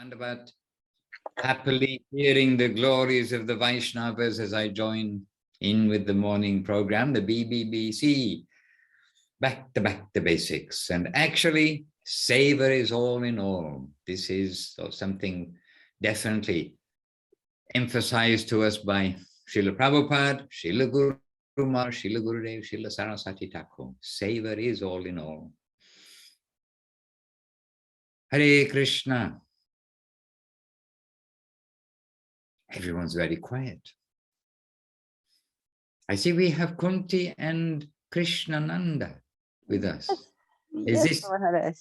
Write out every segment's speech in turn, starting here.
Dandavat, happily hearing the glories of the Vaishnavas as I join in with the morning program, the BBBC, back to basics. And actually, savor is all in all. This is something definitely emphasized to us by Srila Prabhupada, Srila Guru Maharaj, Srila Gurudev, Srila Saraswati Thakur. Savor is all in all. Hare Krishna. Everyone's very quiet. I see we have Kunti and Krishnananda with us. Is this Maharaj.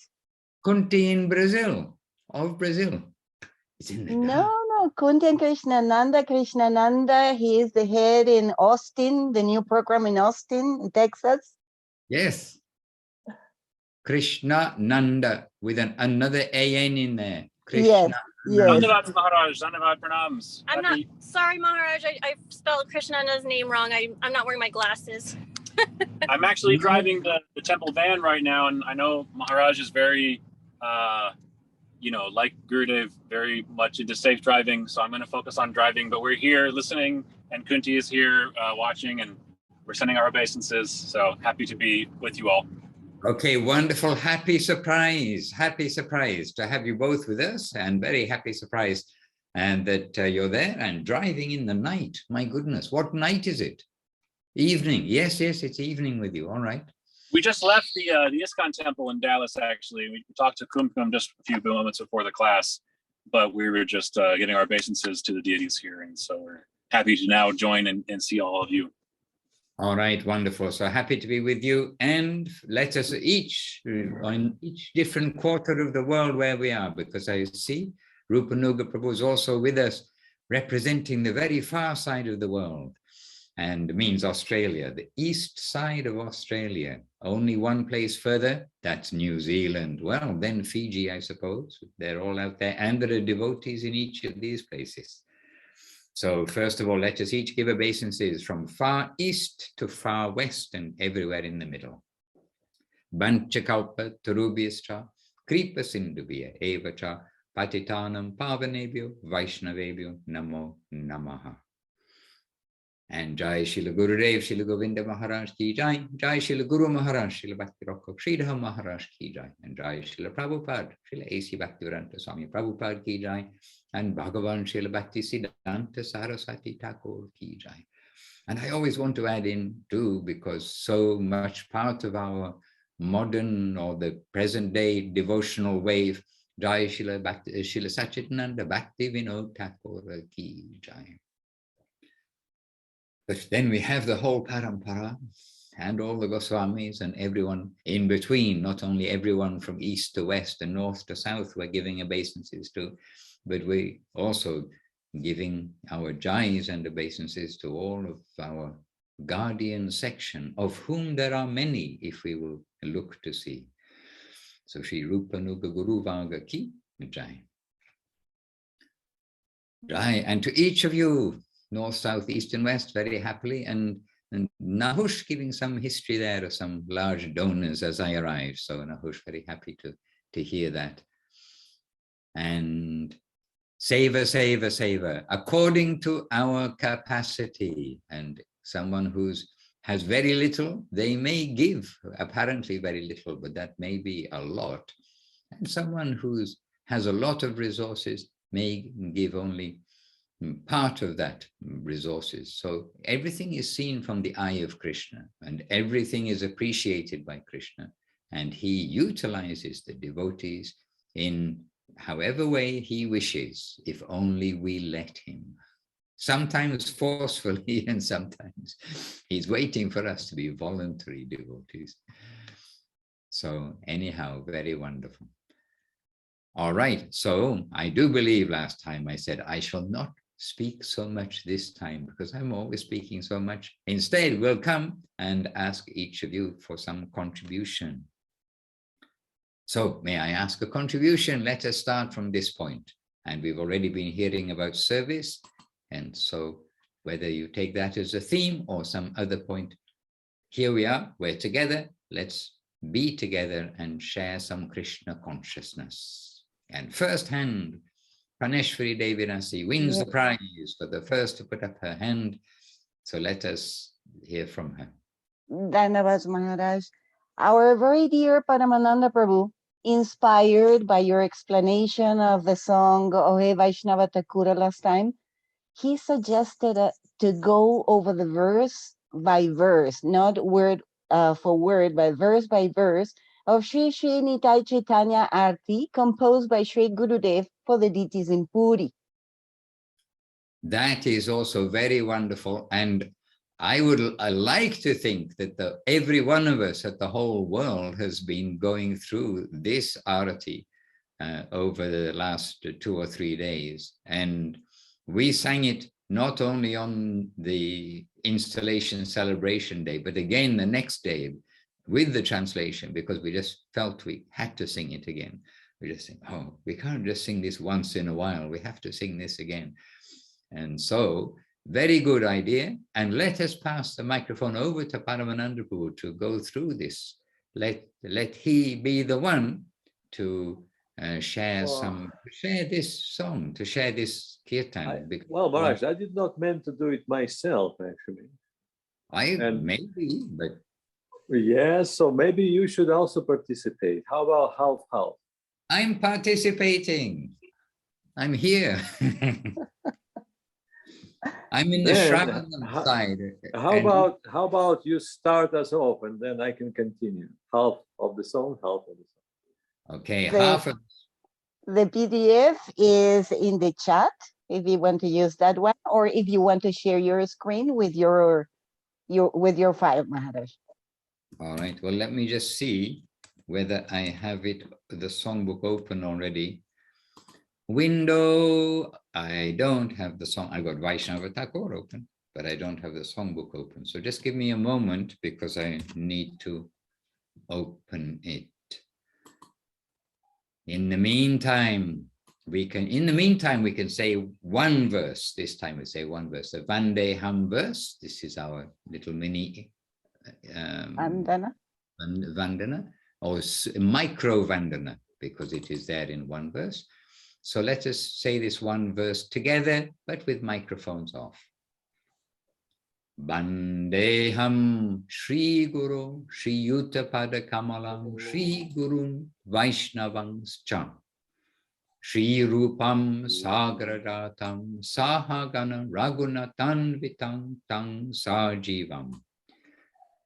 Kunti in Brazil? Of Brazil? It's in the dark. No, Kunti and Krishnananda, he is the head in Austin, the new program in Austin, in Texas. Yes. Krishnananda with another AN in there. Krishna. Yes. Dhanyavad Maharaj, Dhanyavad Pranams. I'm not sorry, Maharaj. I spelled Krishnananda's name wrong. I'm not wearing my glasses. I'm actually driving the temple van right now, and I know Maharaj is very, like Gurudev, very much into safe driving. So I'm going to focus on driving. But we're here listening, and Kunti is here watching, and we're sending our obeisances. So happy to be with you all. Okay, wonderful. Happy surprise to have you both with us, and very happy surprise and that you're there and driving in the night. My goodness, what night is it? Evening. Yes, it's evening with you. All right. We just left the ISKCON temple in Dallas, actually. We talked to Kumkum just a few moments before the class, but we were just getting our obeisances to the deities here. And so we're happy to now join and see all of you. All right, wonderful. So happy to be with you, and let us each, in each different quarter of the world where we are, because I see Rupanuga Prabhu is also with us, representing the very far side of the world, and means Australia, the east side of Australia. Only one place further, that's New Zealand. Well, then Fiji, I suppose. They're all out there, and there are devotees in each of these places. So first of all, let us each give obeisances from far east to far west and everywhere in the middle. Banchakalpa tarubhyascha kripa sindhubhya evacha patitanam pavanebhyo vaishnavebhyo namo namaha. And Jai Srila Gurudev, Srila Govinda Maharaj ki Jai, Jai Srila Guru Maharaj, Srila Bhakti Rakkhak Sridhar Maharaj ki Jai, and Jai Srila Prabhupada, Srila A.C. Bhaktivedanta Swami Prabhupada ki Jai, and Bhagavan Srila Bhakti Siddhanta Saraswati Thakur ki Jai. And I always want to add in too, because so much part of our modern or the present day devotional wave, Jai Srila Sachidananda Bhakti Vinod Thakur ki Jai. But then we have the whole parampara and all the Goswamis and everyone in between, not only everyone from east to west and north to south we're giving obeisances to, but we also giving our jais and obeisances to all of our guardian section, of whom there are many, if we will look to see. So Shri Rupanuga Guru Vaga ki Jai. Jai, and to each of you, north, south, east, and west, very happily, and Nahush giving some history there of some large donors as I arrived. So Nahush, very happy to hear that. And savor, according to our capacity. And someone has very little, they may give apparently very little, but that may be a lot. And someone has a lot of resources may give only part of that resources. So everything is seen from the eye of Krishna, and everything is appreciated by Krishna, and he utilizes the devotees in however way he wishes, if only we let him. Sometimes forcefully, and sometimes he's waiting for us to be voluntary devotees. So anyhow, very wonderful. All right, so I do believe last time I said I shall not speak so much this time, because I'm always speaking so much. Instead, we'll come and ask each of you for some contribution. So may I ask a contribution? Let us start from this point. And we've already been hearing about service. And so whether you take that as a theme or some other point, here we are, we're together. Let's be together and share some Krishna consciousness. And firsthand, Praneshwari Devirasi wins the prize for the first to put up her hand. So let us hear from her. Dhanavad Maharaj. Our very dear Paramananda Prabhu, inspired by your explanation of the song Ohe Vaishnava Thakura last time, he suggested to go over the verse by verse, not word for word, but verse by verse, of Śrī Śrī Nitāi-Chaitanya-Ārati, composed by Sri Gurudev for the deities in Puri. That is also very wonderful, and I like to think that every one of us at the whole world has been going through this Arati over the last 2 or 3 days, and we sang it not only on the installation celebration day, but again the next day with the translation, because we just felt we had to sing it again. We just think, oh, we can't just sing this once in a while, we have to sing this again. And so, very good idea. And let us pass the microphone over to Paramananda Prabhu to go through this. Let he be the one to share this song, to share this kirtan. Well, Maharaj, I did not mean to do it myself, actually. Maybe, but yes, so maybe you should also participate. How about half? I'm participating. I'm here. I'm in the Shravanam side. How about you start us off and then I can continue? Half of the song, half of the song. Okay, half of the PDF is in the chat if you want to use that one, or if you want to share your screen with your file, Maharaj. All right, well, let me just see whether I have the songbook open already. Window, I don't have the song. I got Vaishnava Thakur open, but I don't have the songbook open. So just give me a moment because I need to open it. In the meantime, we can say one verse. This time we say one verse. The Vandeham verse. This is our little mini Vandana, or micro Vandana, because it is there in one verse. So let us say this one verse together, but with microphones off. Bandeham Shri Guru Shri Yuta Pada Kamalam Shri Gurun Vaishnavangscha Shri Rupam Sagaradatam Sahagana Raghunatan Vitang Tang Sajivam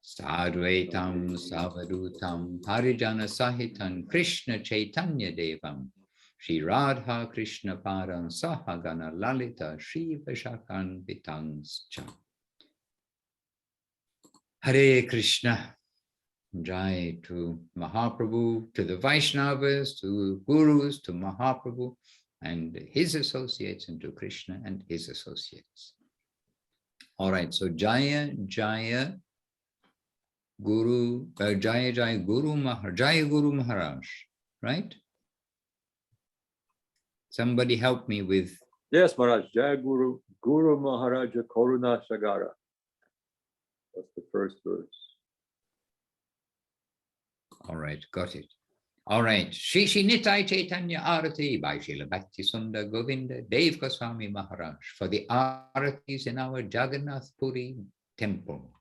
Sadvaitam Savadutam Parijana Sahitan Krishna Chaitanya Devam Shri Radha Krishna Param Sahagana Lalita Shri Vashakan Vitangscha. Hare Krishna. Jai to Mahaprabhu, to the Vaishnavas, to Gurus, to Mahaprabhu and his associates, and to Krishna and his associates. All right, so Jaya Guru, Jaya Guru Maharaj, right? Somebody help me with. Yes, Maharaj. Jaya Guru Maharaja Karuna Sagara. That's the first verse. All right, got it. All right. Śrī Śrī Nitāi-Chaitanya-Ārati by Srila Bhakti Sundar Govinda Dev Goswami Maharaj for the Aratis in our Jagannath Puri temple.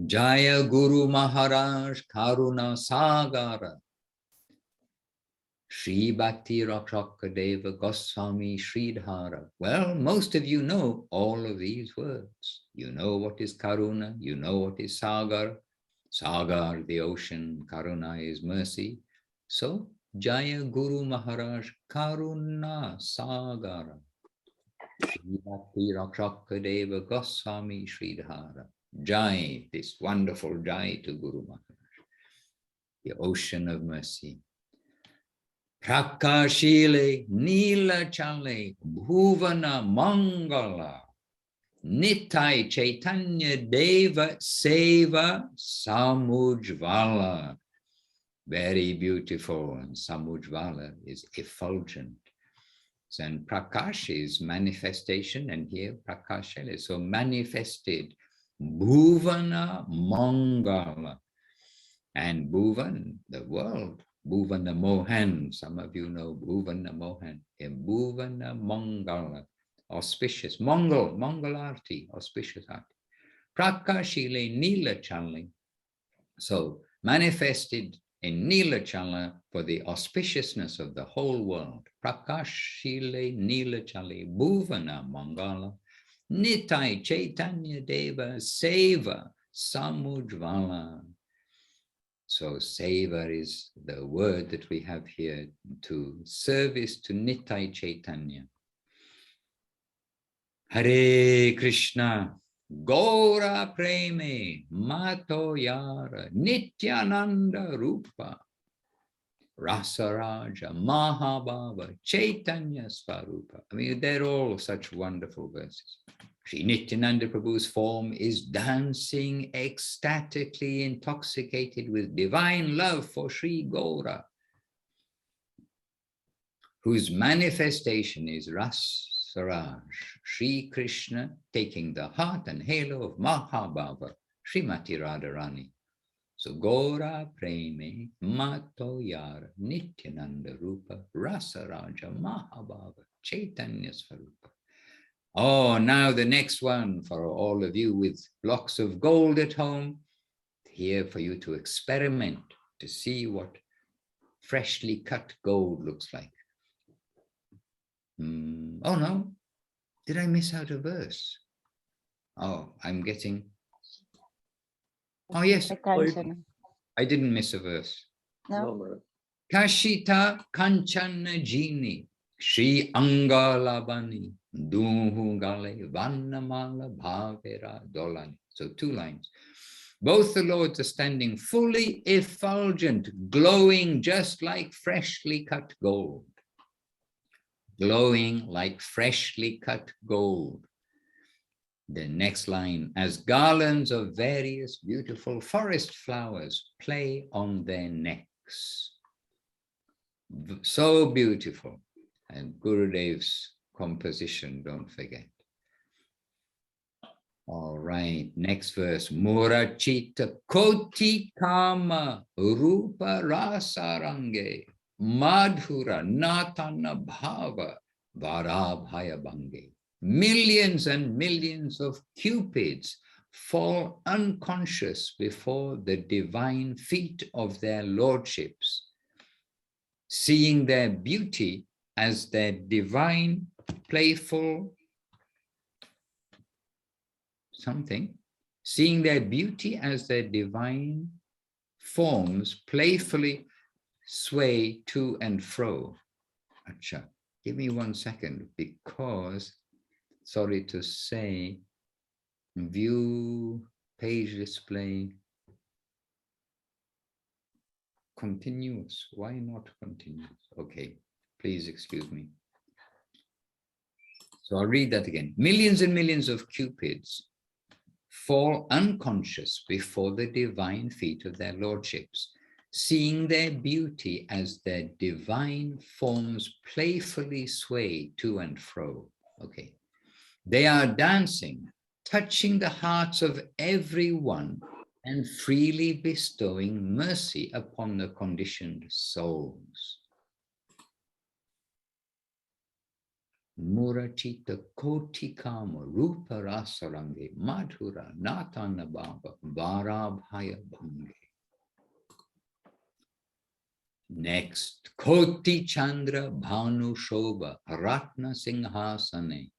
Jaya Guru Maharaj Karuna Sagara Shri Bhakti Rakshaka Deva Goswami Sridhara. Well, most of you know all of these words. You know what is Karuna, you know what is Sagar. Sagar, the ocean, Karuna is mercy. So, Jaya Guru Maharaj Karuna Sagara Shri Bhakti Rakshaka Deva Goswami Sridhara. Jai, this wonderful Jai to Guru Maharaj, the ocean of mercy. Prakashile Nila Chale Bhuvana Mangala Nitai Chaitanya Deva Seva Samujvala. Very beautiful, and Samujvala is effulgent. And Prakash is manifestation, and here Prakashile, so manifested. Bhuvana Mangala. And Bhuvan, the world, Bhuvana Mohan, some of you know Bhuvana Mohan, Bhuvana Mangala, auspicious, Mongol Arti, auspicious Arti. Prakashile Nila Chanli, so manifested in Nila Chala for the auspiciousness of the whole world. Prakashile Nila Chali, Bhuvana Mangala, Nitai Chaitanya Deva, Seva Samujvala. So Seva is the word that we have here to service to Nitai Chaitanya. Hare Krishna, Gaura Preme, Mato Yara, Nityananda Rupa, Rasaraja, Mahabhava, Chaitanya Svarupa. I mean, they're all such wonderful verses. Sri Nityananda Prabhu's form is dancing, ecstatically intoxicated with divine love for Sri Gaura, whose manifestation is Rasaraj, Sri Krishna taking the heart and halo of Mahabhava, Srimati Radharani. So Gaura Preme, Mato Yara, Nityananda Rupa, Rasaraja, Mahabhava, Chaitanya Svarupa. Oh, now the next one for all of you with blocks of gold at home, here for you to experiment, to see what freshly cut gold looks like. Oh no, did I miss out a verse? Oh, I'm getting, oh yes, I didn't miss a verse. No. Kashita Kanchana Jini, Shri Angalabani, Duhu Gale, Vannamala Bhavera Dolani. So 2 lines. Both the lords are standing fully effulgent, glowing just like freshly cut gold. Glowing like freshly cut gold. The next line, as garlands of various beautiful forest flowers play on their necks. So beautiful. And Gurudev's composition, don't forget. All right, next verse. Murachita koti kama rupa rasarange madhura natana bhava varabhaya bange. Millions and millions of cupids fall unconscious before the divine feet of their lordships, seeing their beauty as their divine, playful something, seeing their beauty as their divine forms playfully sway to and fro. Acha, give me 1 second, because, sorry to say, view page display continuous. Why not continuous? Okay, please excuse me. So I'll read that again. Millions and millions of cupids fall unconscious before the divine feet of their lordships, seeing their beauty as their divine forms playfully sway to and fro. Okay. They are dancing, touching the hearts of everyone and freely bestowing mercy upon the conditioned souls. Murachita koti kama rupa rasarange madhura natana bhava varabhaya bhange. Next, koti chandra bhanu shobha ratna singhasane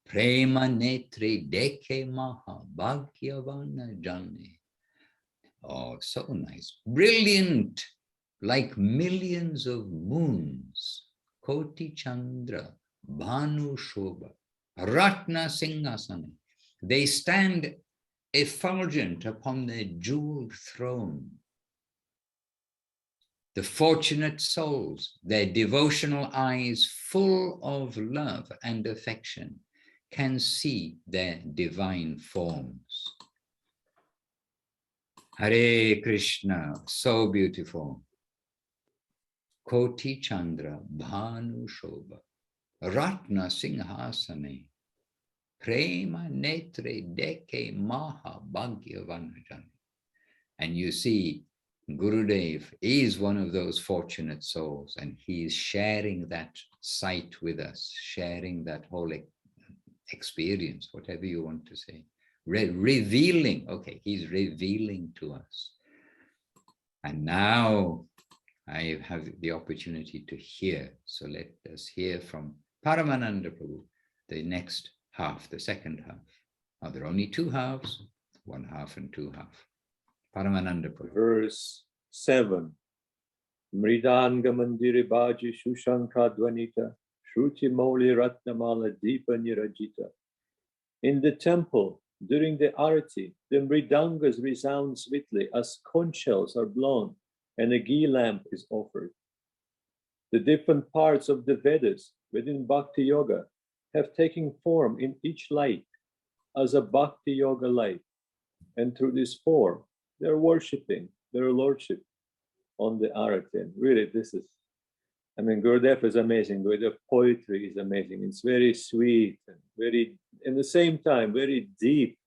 prema netri deke maha bhagyavana jane. Oh, so nice. Brilliant, like millions of moons. Koti chandra Bhanu Shobha, Ratna Singhasana. They stand effulgent upon their jeweled throne. The fortunate souls, their devotional eyes full of love and affection, can see their divine forms. Hare Krishna, so beautiful. Koti Chandra Bhanu Shobha. Ratna Singhasane, Prema Netre Deke Maha Bhagyavana Jani. And you see Gurudev is one of those fortunate souls, and he is sharing that sight with us, sharing that whole experience, whatever you want to say, revealing. Okay, he's revealing to us. And now I have the opportunity to hear. So let us hear from Paramananda Prabhu, the next half, the second half. Are there only two halves? One half and two half. Paramananda Prabhu. Verse 7. Mridanga mandiri baji shushanka dvanita shruti mauli ratnamala deepa nirajita. In the temple, during the Arati, the mridangas resound sweetly as conch shells are blown and a ghee lamp is offered. The different parts of the Vedas within Bhakti Yoga have taken form in each light as a Bhakti Yoga light. And through this form, they're worshipping their lordship on the Arati. And really, this is, I mean, Gurudev is amazing. Gurudev poetry is amazing. It's very sweet and very, in the same time, very deep.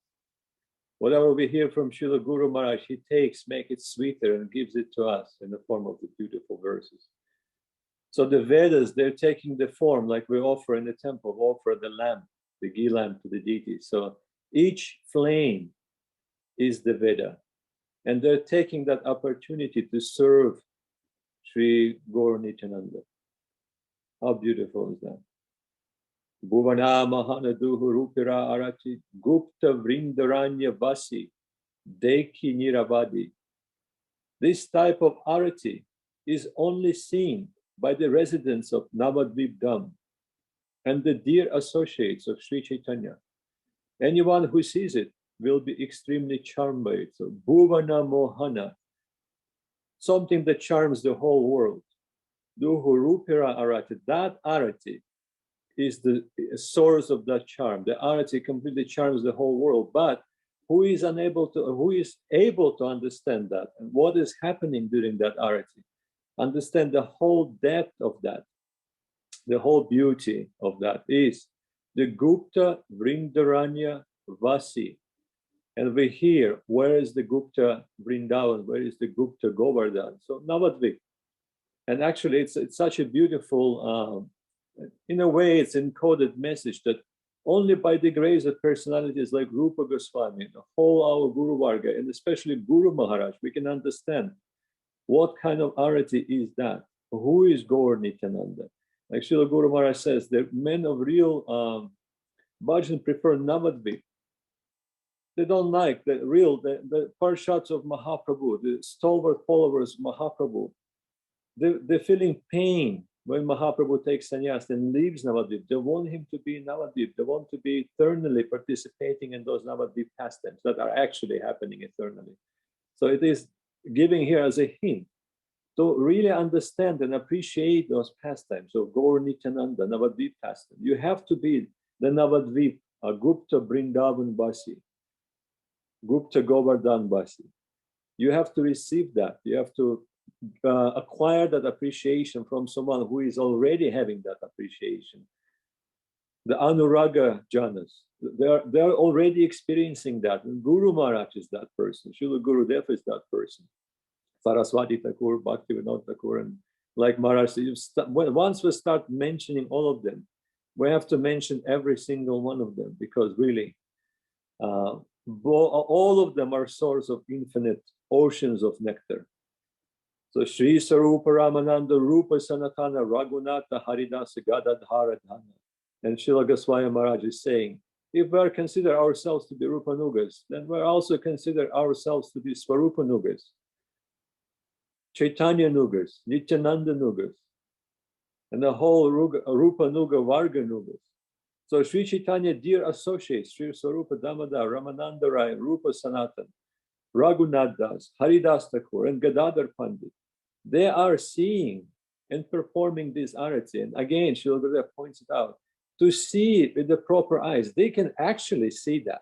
Whatever we hear from Srila Guru Maharaj, he takes, make it sweeter and gives it to us in the form of the beautiful verses. So the Vedas, they're taking the form like we offer in the temple, we offer the lamp, the ghee lamp to the deity. So each flame is the Veda. And they're taking that opportunity to serve Sri Gaur Nityananda. How beautiful is that? Bhuvana Mahanaduhu Rupira Arati Gupta Vrindaranya Vasi Deki Niravadi. This type of Arati is only seen by the residents of Navadvip Dham and the dear associates of Sri Chaitanya. Anyone who sees it will be extremely charmed by it. So Bhuvana Mohana, something that charms the whole world. Duhu Rupira Arati, that Arati is the source of that charm. The Arati completely charms the whole world, but who is able to understand that and what is happening during that Arati? Understand the whole depth of that, the whole beauty of that is the Gupta Vrindaranya Vasi. And we hear, where is the Gupta Vrindavan? Where is the Gupta Govardhan? So Navadvip. And actually, it's such a beautiful, in a way, it's encoded message that only by the grace of personalities like Rupa Goswami, the whole our Guru Varga, and especially Guru Maharaj, we can understand what kind of Arati is that? Who is Gaur Nityananda? Like Srila Guru Maharaj says, the men of real bhajan prefer Navadvip. They don't like the parshats of Mahaprabhu, the stalwart followers of Mahaprabhu. They're feeling pain when Mahaprabhu takes sannyas and leaves Navadvip. They want him to be in Navadvip. They want to be eternally participating in those Navadvip pastimes that are actually happening eternally. So it is giving here as a hint to really understand and appreciate those pastimes of Gaur Nityananda, Navadvip pastime. You have to be the Navadvip, a Gupta Vrindavan Basi, Gupta Govardhan Basi. You have to receive that. You have to acquire that appreciation from someone who is already having that appreciation. The Anuraga Janas, they're already experiencing that. And Guru Maharaj is that person. Srila Gurudev is that person. Saraswati Thakur, Bhaktivinoda Thakur, and like Maharaj, once we start mentioning all of them, we have to mention every single one of them, because really, all of them are source of infinite oceans of nectar. So Sri Sarupa Ramananda Rupa Sanatana Raghunatha Haridasa Gadadhara Dhana. And Srila Goswami Maharaj is saying, if we are consider ourselves to be Rupanugas, then we also consider ourselves to be Swarupanugas, Chaitanya Nugas, Nityananda Nugas, and the whole Rupanuga Varga Nugas. So Sri Chaitanya, dear associates, Sri Swarupa Damodar, Ramananda Rai, Rupa Sanatan, Raghunath Das, Haridas Thakur, and Gadadhar Pandit, they are seeing and performing this arati. And again, Srila Gurudev points it out, to see it with the proper eyes, they can actually see that.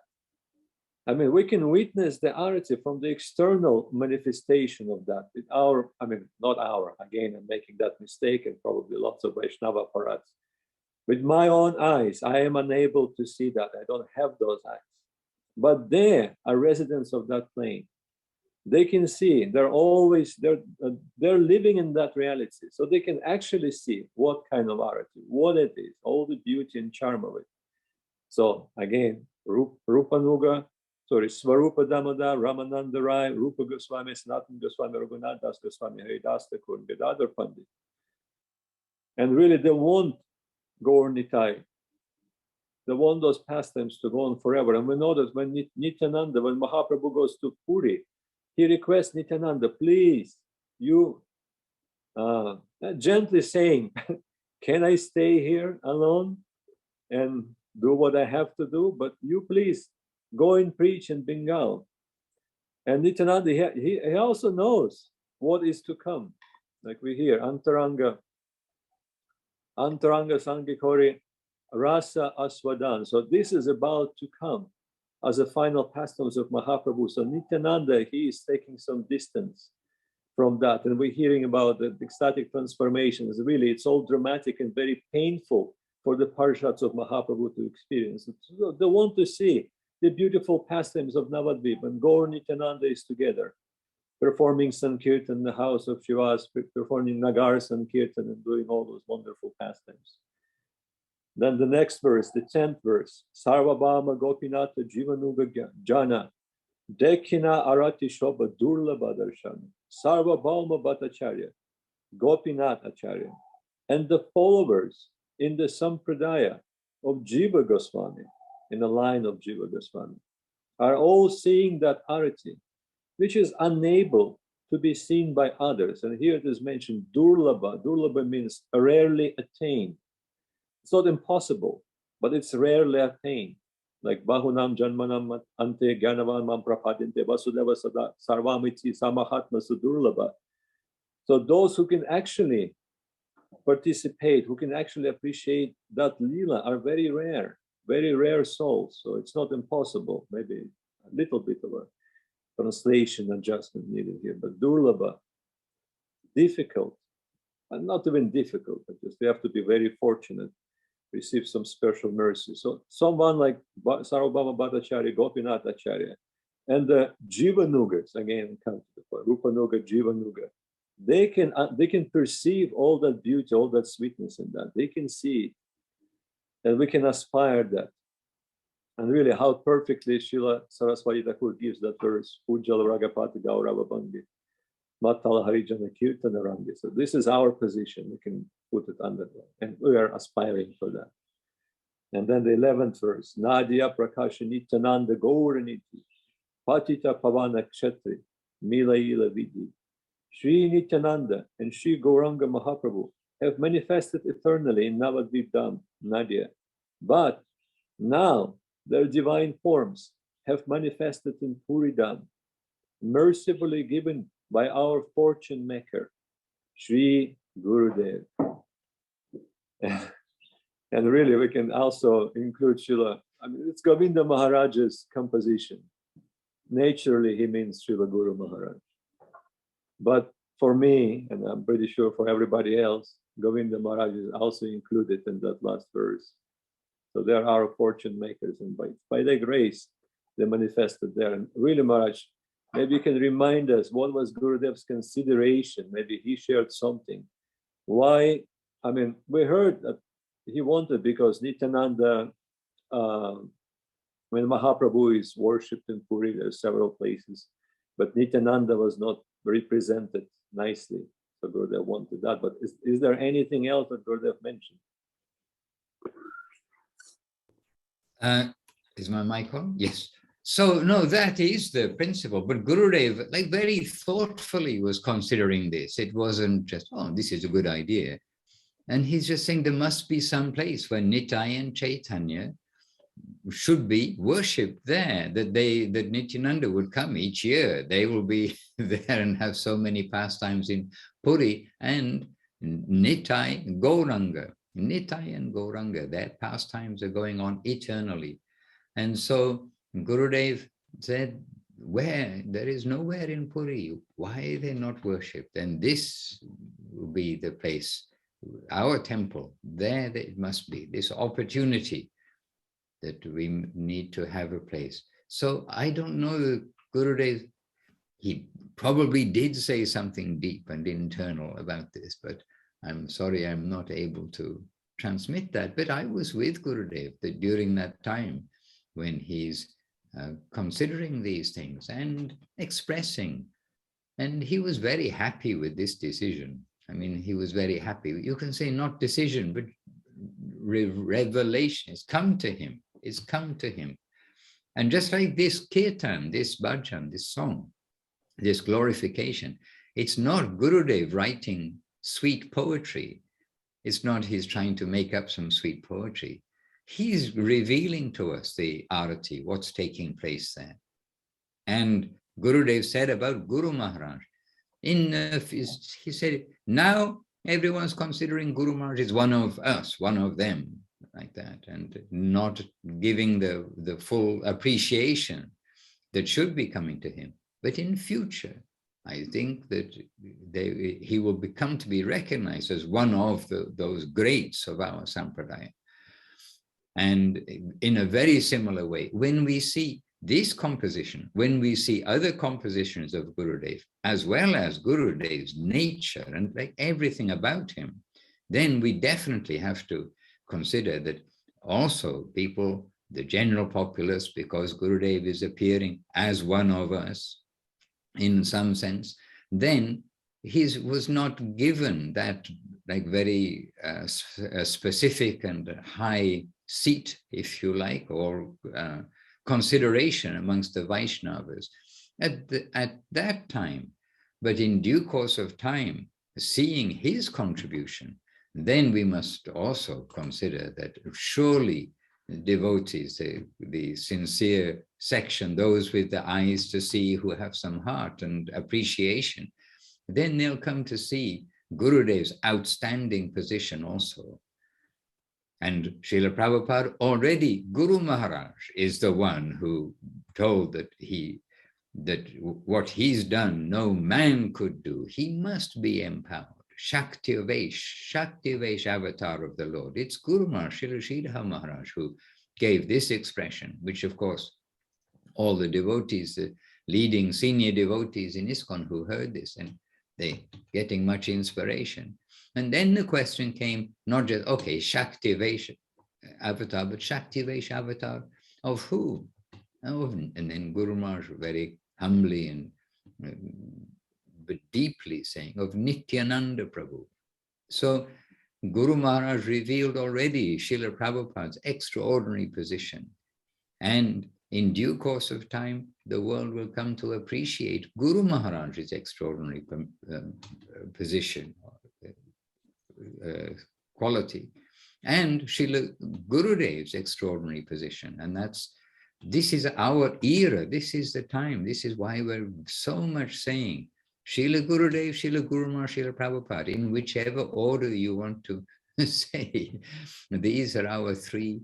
I mean, we can witness the arati from the external manifestation of that with our, I mean, not our, again, I'm making that mistake, and probably lots of Vaishnava parats. With my own eyes, I am unable to see that. I don't have those eyes. But they are residents of that plane. they can see, they're living in that reality. So they can actually see what kind of Arati, what it is, all the beauty and charm of it. So again, Rupanuga, Svarupa Damodar, Ramananda Rai, Rupa Goswami, Sanatana Goswami, Raghunath Das Goswami, Haridas Thakur, and Gadadhar Pandit. And really they want Gaur Nitai. They want those pastimes to go on forever. And we know that when Nityananda, when Mahaprabhu goes to Puri, he requests Nityananda, please, you gently saying, can I stay here alone and do what I have to do? But you please go and preach in Bengal. And Nityananda, he also knows what is to come. Like we hear, Antaranga Sangikori Rasa Aswadan. So this is about to come as a final pastimes of Mahaprabhu. So Nityananda, he is taking some distance from that. And we're hearing about the ecstatic transformations. Really, it's all dramatic and very painful for the parshats of Mahaprabhu to experience. So they want to see the beautiful pastimes of Navadvip, and Gaur Nityananda is together, performing Sankirtan in the house of Shivas, performing Nagar Sankirtan and doing all those wonderful pastimes. Then the next verse, the 10th verse, Sarvabhama Gopinata Jivanuga Jana, Dekina Arati Shobha Durlabha Darshana, Sarvabhama Bhattacharya, Gopinath Acharya, and the followers in the Sampradaya of Jiva Goswami, in the line of Jiva Goswami, are all seeing that Arati, which is unable to be seen by others. And here it is mentioned Durlabha. Durlabha means rarely attained. It's not impossible, but it's rarely attained. Like Bahunam Janmanam Ante Gyanavan Mam Prapadinte Vasudeva Sada Sarvamiti Samahatma Sudurlabha. So those who can actually participate, who can actually appreciate that Leela are very rare souls. So it's not impossible. Maybe a little bit of a translation adjustment needed here, but Durlabha, difficult, and not even difficult, but just they have to be very fortunate, receive some special mercy. So someone like Sarvabhama Bhattacharya, Gopinath Acharya, and the Jivanugas, again, Rupanuga, Jivanuga, they can perceive all that beauty, all that sweetness in that. They can see it, and we can aspire that. And really, how perfectly Srila Saraswati Thakur gives that verse, Ujjala Ragapati Gaurava Bandi, Matala Harijana Kirtana Rangi. So this is our position. We can put it under that. And we are aspiring for that. And then the 11th verse, Nadia Prakasha Nityananda Gauraniti, Patita Pavana Kshetri, Mila Ila Vidi. Śrī Nityananda and Śrī Gauranga Mahaprabhu have manifested eternally in Navadvip Dham, Nadia. But now their divine forms have manifested in Puri Dham, mercifully given by our fortune maker, Sri Gurudev. And really, we can also include Srila, it's Govinda Maharaja's composition. Naturally, he means Srila Guru Maharaj. But for me, and I'm pretty sure for everybody else, Govinda Maharaj is also included in that last verse. So they're our fortune makers, and by their grace, they manifested there. And really, Maharaj, maybe you can remind us what was Gurudev's consideration. Maybe he shared something. Why? We heard that he wanted, because Nityananda, when Mahaprabhu is worshipped in Puri, there are several places, but Nityananda was not represented nicely. So Gurudev wanted that. But is there anything else that Gurudev mentioned? Is my mic on? Yes. So no, that is the principle. But Gurudev, very thoughtfully, was considering this. It wasn't just, oh, this is a good idea. And he's just saying there must be some place where Nitai and Chaitanya should be worshipped there, that Nityananda would come each year. They will be there and have so many pastimes in Puri, and Nitai and Gauranga, their pastimes are going on eternally. And so Gurudev said, where there is nowhere in Puri, why are they not worshipped? And this will be the place, our temple, there it must be, this opportunity that we need to have a place. So I don't know, Gurudev he probably did say something deep and internal about this, but I'm sorry I'm not able to transmit that. But I was with Gurudev during that time when he's considering these things and expressing. And he was very happy with this decision. I mean, he was very happy. You can say not decision, but revelation. It's come to him. It's come to him. And just like this kirtan, this bhajan, this song, this glorification, it's not Gurudev writing sweet poetry. It's not he's trying to make up some sweet poetry. He's revealing to us the Ārati, what's taking place there. And Gurudev said about Guru Maharaj, he said, now everyone's considering Guru Maharaj is one of us, one of them, like that, and not giving the full appreciation that should be coming to him. But in future, I think that he will become to be recognized as one of those greats of our Sampradaya. And in a very similar way, when we see this composition, when we see other compositions of Gurudev, as well as Gurudev's nature and like everything about him, then we definitely have to consider that also people, the general populace, because Gurudev is appearing as one of us in some sense, then he was not given that like very specific and high seat, if you like, or consideration amongst the Vaishnavas at that time. But in due course of time, seeing his contribution, then we must also consider that surely devotees, the sincere section, those with the eyes to see, who have some heart and appreciation, then they'll come to see Gurudev's outstanding position also. And Srila Prabhupada already, Guru Maharaj is the one who told that what he's done, no man could do. He must be empowered. Shakti-Vesh avatar of the Lord. It's Guru Maharaj, Srila Sridhar Maharaj, who gave this expression, which of course, all the devotees, the leading senior devotees in ISKCON who heard this, and they getting much inspiration. And then the question came, not just, okay, Shakti-Vesh avatar, but Shakti-Vesh avatar of who? And then Guru Maharaj very humbly and but deeply saying of Nityananda Prabhu. So Guru Maharaj revealed already Srila Prabhupada's extraordinary position. And in due course of time, the world will come to appreciate Guru Maharaj's extraordinary position, quality, and Srila Gurudev's extraordinary position. And this is our era, this is the time, this is why we're so much saying Srila Gurudev, Srila Guru Maharaj, Srila Prabhupada, in whichever order you want to say. These are our three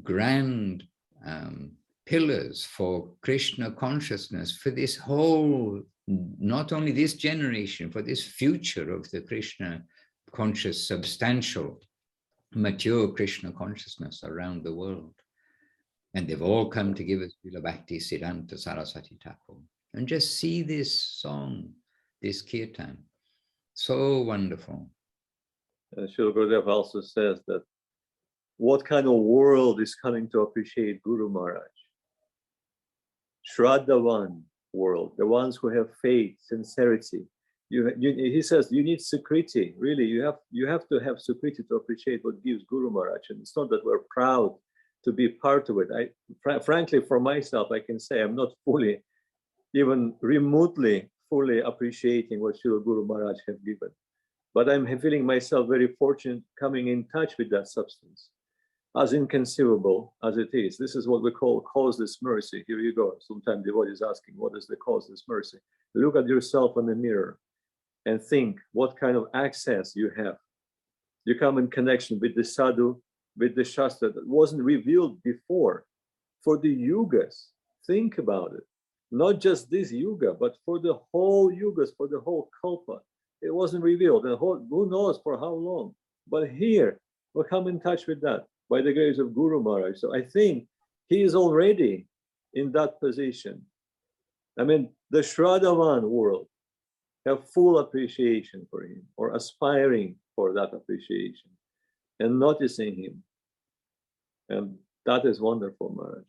grand pillars for Krishna consciousness, for this whole, not only this generation, for this future of the Krishna conscious, substantial, mature Krishna consciousness around the world. And they've all come to give us Srila Bhakti Siddhanta Saraswati Thakur. And just see this song, this kirtan, so wonderful. Srila Gurudev also says that what kind of world is coming to appreciate Guru Maharaj? Shraddhavan world, the ones who have faith, sincerity. He says you need Sukriti, really, you have to have Sukriti to appreciate what gives Guru Maharaj. And it's not that we're proud to be part of it. Frankly, for myself, I can say I'm not fully, even remotely fully appreciating what Srila Guru Maharaj have given. But I'm feeling myself very fortunate coming in touch with that substance. As inconceivable as it is, this is what we call causeless mercy. Here you go. Sometimes the devotee is asking, what is the causeless mercy? Look at yourself in the mirror and think what kind of access you have. You come in connection with the sadhu, with the shastra that wasn't revealed before. For the yugas, think about it. Not just this yuga, but for the whole yugas, for the whole kalpa. It wasn't revealed, and who knows for how long. But here, we'll come in touch with that by the grace of Guru Maharaj. So I think he is already in that position. I mean, the Shraddhavan world have full appreciation for him, or aspiring for that appreciation and noticing him. And that is wonderful, Maharaj.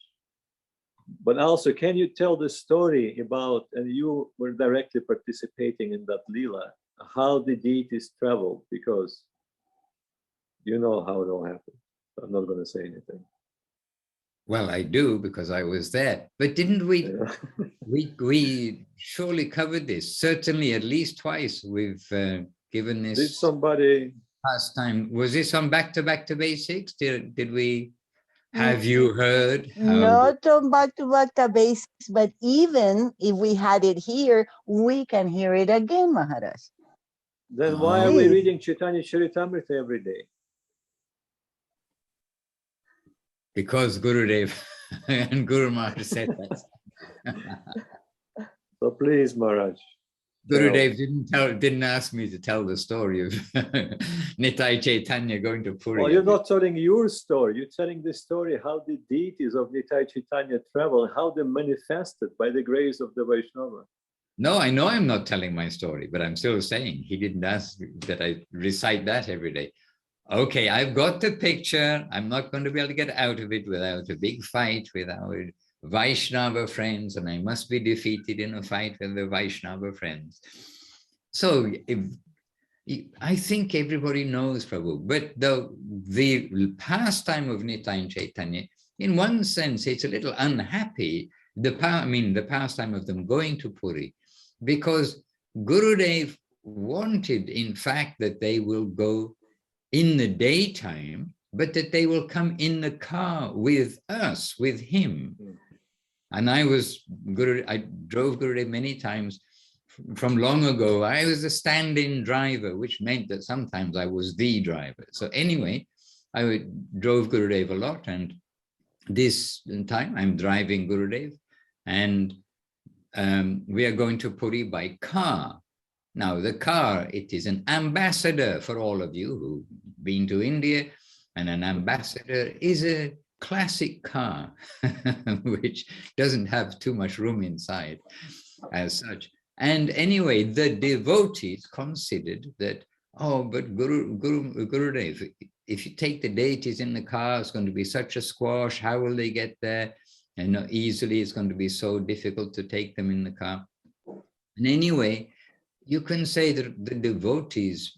But also, can you tell the story about, and you were directly participating in that Leela, how the deities traveled? Because you know how it all happened. So I'm not going to say anything. Well, I do, because I was there. But didn't we? Yeah. We surely covered this. Certainly, at least twice we've given this. Did somebody? Past time. Was this on back to basics? Did we? Have you heard? Not on back-to-back basics, but even if we had it here, we can hear it again, Maharaj. Then why are we reading Chaitanya Charitamrita every day? Because Gurudev and Guru Maharaj said that. So please, Maharaj. Gurudev didn't ask me to tell the story of Nitai Chaitanya going to Puri. Well, you're not telling your story. You're telling the story how the deities of Nitai Chaitanya travel and how they manifested by the grace of the Vaishnava. No, I know I'm not telling my story, but I'm still saying he didn't ask that I recite that every day. Okay, I've got the picture. I'm not going to be able to get out of it without a big fight with our Vaishnava friends, and I must be defeated in a fight with the Vaishnava friends. So I think everybody knows Prabhu, but the pastime of Nitai and Chaitanya, in one sense, it's a little unhappy, the pastime of them going to Puri, because Gurudev wanted, in fact, that they will go in the daytime, but that they will come in the car with us, with him. And I drove Gurudev many times from long ago. I was a stand-in driver, which meant that sometimes I was the driver. So anyway, I drove Gurudev a lot, and this time I'm driving Gurudev, and we are going to Puri by car. Now the car, it is an ambassador for all of you who've been to India, and an ambassador is a classic car, which doesn't have too much room inside as such. And anyway, the devotees considered that, oh, but Gurudev, if you take the deities in the car, it's going to be such a squash. How will they get there? And easily, it's going to be so difficult to take them in the car. And anyway, you can say that the devotees,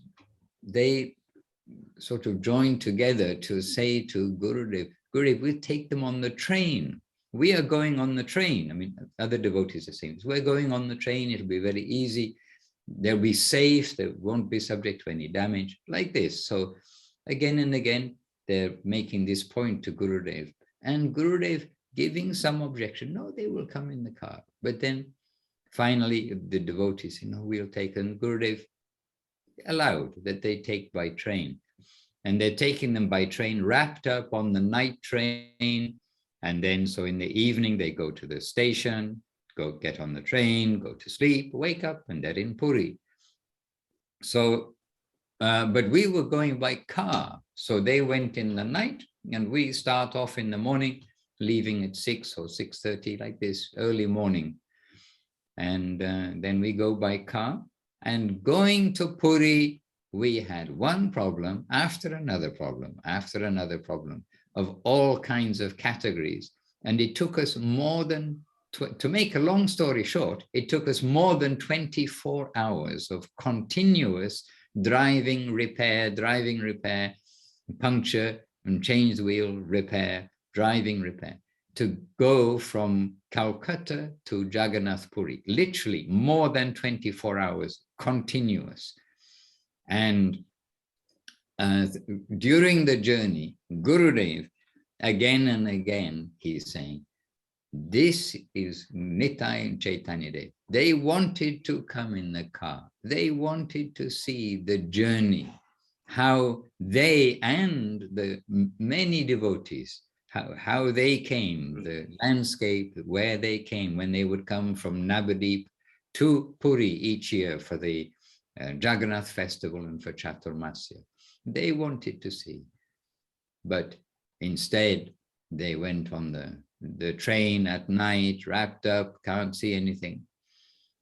they sort of joined together to say to Gurudev, Gurudev, we'll take them on the train. We are going on the train. I mean, other devotees are saying, we're going on the train. It'll be very easy. They'll be safe. They won't be subject to any damage, like this. So again and again, they're making this point to Gurudev. And Gurudev giving some objection. No, they will come in the car. But then finally, the devotees say, no, we'll take. And Gurudev allowed that they take by train. And they're taking them by train, wrapped up on the night train. And then, so in the evening, they go to the station, go get on the train, go to sleep, wake up, and they're in Puri. So, but we were going by car. So they went in the night, and we start off in the morning, leaving at 6 or 6:30, like this, early morning. And then we go by car. And going to Puri, we had one problem after another problem, after another problem of all kinds of categories. And it took us more than, to make a long story short, it took us more than 24 hours of continuous driving, repair, puncture and change the wheel, repair, driving, repair, to go from Calcutta to Jagannath Puri, literally more than 24 hours continuous. And during the journey, Gurudev, again and again, he's saying, this is Nitai and Chaitanya Dev. They wanted to come in the car. They wanted to see the journey, how they and the many devotees, how they came, the landscape, where they came, when they would come from Navadip to Puri each year for the Jagannath festival and for Chaturmasya. They wanted to see. But instead, they went on the train at night, wrapped up, can't see anything.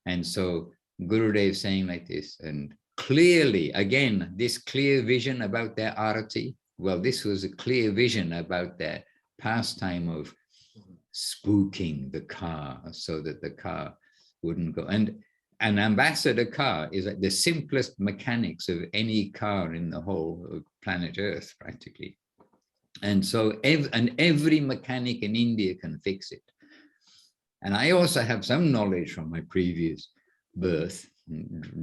And so Gurudev saying like this, and clearly, again, this clear vision about their arati. Well, this was a clear vision about their pastime of spooking the car so that the car wouldn't go. And an ambassador car is like the simplest mechanics of any car in the whole of planet Earth, practically. And so every mechanic in India can fix it. And I also have some knowledge from my previous birth,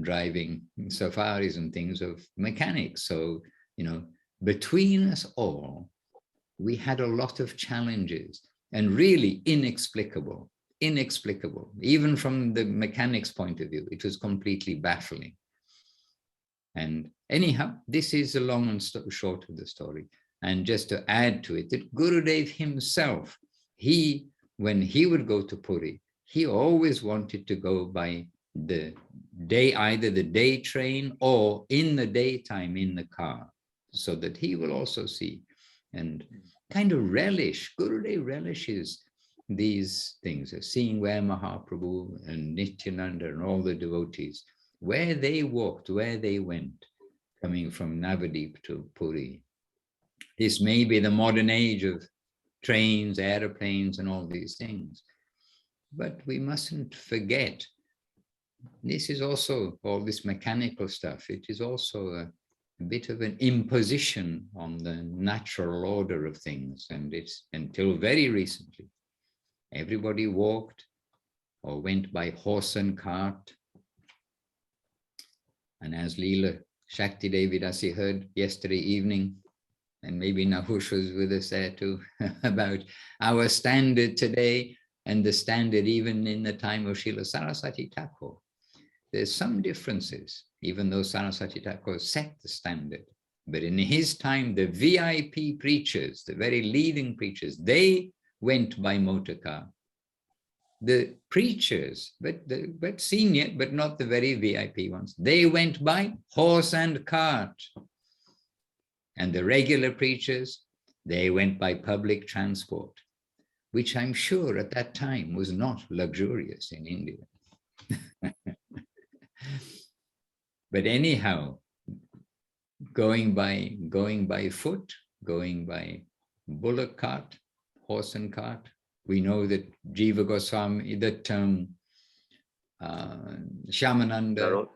driving safaris and things of mechanics. So, you know, between us all, we had a lot of challenges and really inexplicable. Even from the mechanics point of view, it was completely baffling. And anyhow, this is the long and short of the story. And just to add to it, that Gurudev himself, when he would go to Puri, he always wanted to go by the day, either the day train or in the daytime in the car, so that he will also see and kind of relish. Gurudev relishes these things of seeing where Mahaprabhu and Nityananda and all the devotees, where they walked, where they went, coming from Navadip to Puri. This may be the modern age of trains, aeroplanes, and all these things. But we mustn't forget, this is also all this mechanical stuff. It is also a bit of an imposition on the natural order of things. And it's until very recently, everybody walked or went by horse and cart. And as Leela Shakti Devi Dasi heard yesterday evening, and maybe Nahush was with us there too, about our standard today and the standard even in the time of Srila Saraswati Thakur. There's some differences, even though Saraswati Thakur set the standard. But in his time, the VIP preachers, the very leading preachers, they went by motor car. The preachers, but senior, but not the very VIP ones, they went by horse and cart. And the regular preachers, they went by public transport, which I'm sure at that time was not luxurious in India. But anyhow, going by foot, going by bullock cart, horse and cart. We know that Jiva Goswami, that Shyamananda,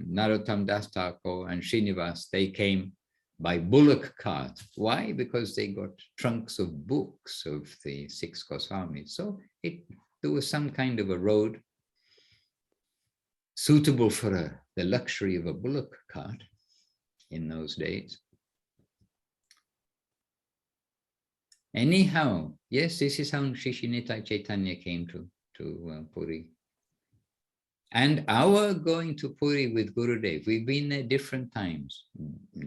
Narottam Das Thakur and Srinivas, they came by bullock cart. Why? Because they got trunks of books of the 6 Goswamis. So there was some kind of a road suitable for the luxury of a bullock cart in those days. Anyhow, yes, this is how Śrī Śrī Nitāi-Chaitanya came to Puri. And our going to Puri with Gurudev, we've been there different times,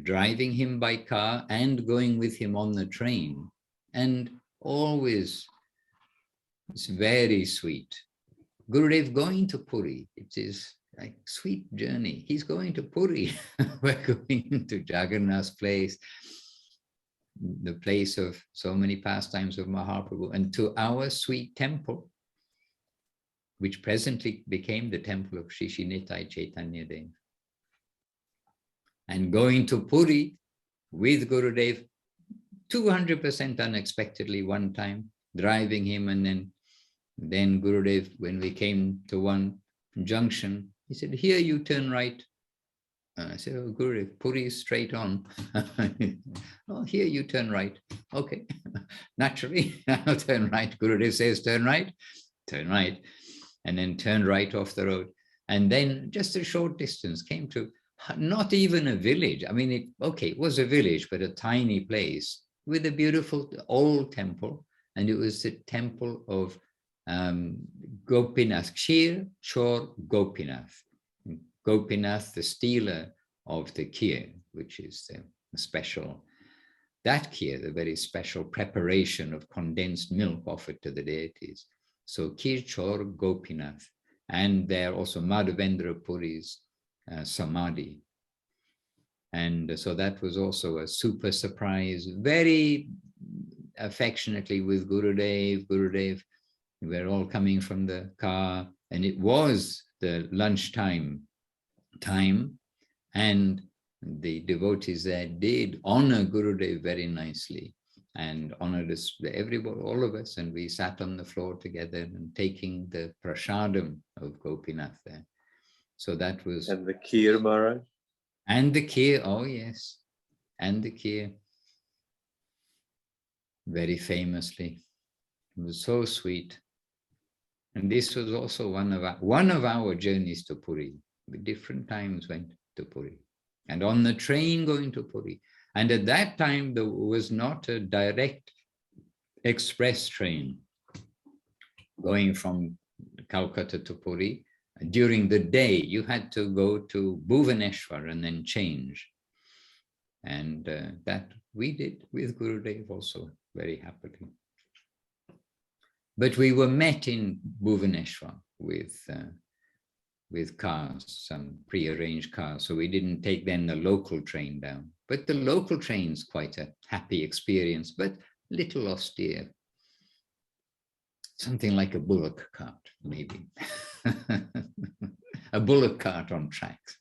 driving him by car and going with him on the train. And always, it's very sweet. Gurudev going to Puri, it is like sweet journey. He's going to Puri. We're going to Jagannath's place, the place of so many pastimes of Mahaprabhu, and to our sweet temple, which presently became the temple of Śrī Śrī Nitāi-Chaitanya-Dev. And going to Puri with Gurudev, 200% unexpectedly one time, driving him, and then Gurudev, when we came to one junction, he said, "Here you turn right." I said, "Oh, Gurudev, Puri is straight on." "Oh, here you turn right." Okay, naturally, I'll turn right. Gurudev says, turn right, and then turn right off the road. And then just a short distance came to not even a village. I mean, it was a village, but a tiny place with a beautiful old temple. And it was the temple of Gopinath, Kshir Chor Gopinath. Gopinath, the stealer of the kheer, which is the special, that kheer, the very special preparation of condensed milk offered to the deities. So Kshir Chor Gopinath, and there also Madhavendra Puri's Samadhi. And so that was also a super surprise, very affectionately with Gurudev. Gurudev, we were all coming from the car, and it was the lunchtime time, and the devotees there did honor Gurudev very nicely and honored us, everybody, all of us, and we sat on the floor together and taking the prasadam of Gopinath there. So that was... And the Kheer, Maharaj? And the Kheer, oh yes, and the Kheer, very famously. It was so sweet. And this was also one of our journeys to Puri. We different times went to Puri. And on the train going to Puri. And at that time, there was not a direct express train going from Calcutta to Puri. During the day, you had to go to Bhuvaneshwar and then change. And that we did with Gurudev also very happily. But we were met in Bhuvaneshwar with cars, some pre-arranged cars. So we didn't take then the local train down. But the local train's quite a happy experience, but little austere. Something like a bullock cart, maybe. A bullock cart on tracks.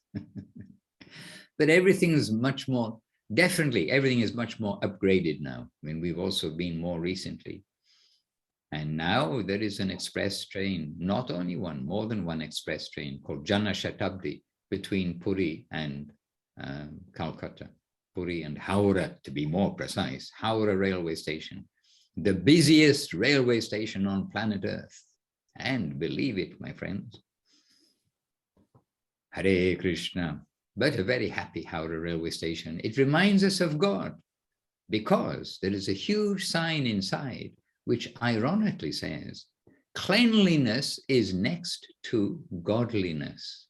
But everything is much more, definitely everything is much more upgraded now. I mean, we've also been more recently. And now there is an express train, not only one, more than one express train called Jana Shatabdi between Puri and Calcutta. Puri and Howrah, to be more precise, Howrah railway station, the busiest railway station on planet Earth. And believe it, my friends. Hare Krishna. But a very happy Howrah railway station. It reminds us of God because there is a huge sign inside which ironically says, cleanliness is next to godliness.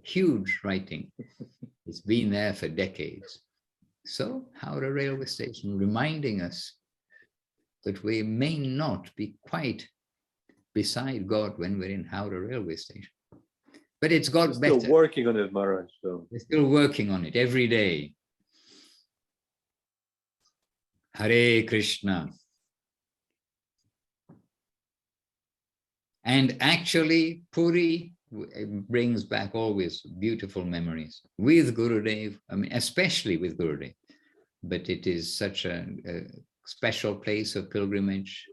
Huge writing. It's been there for decades. So Howrah railway station reminding us that we may not be quite beside God when we're in Howrah railway station. But it's got better. Still working on it, Maharaj. So. We're still working on it every day. Hare Krishna. And actually, Puri brings back always beautiful memories with Gurudev, I mean, especially with Gurudev. But it is such a special place of pilgrimage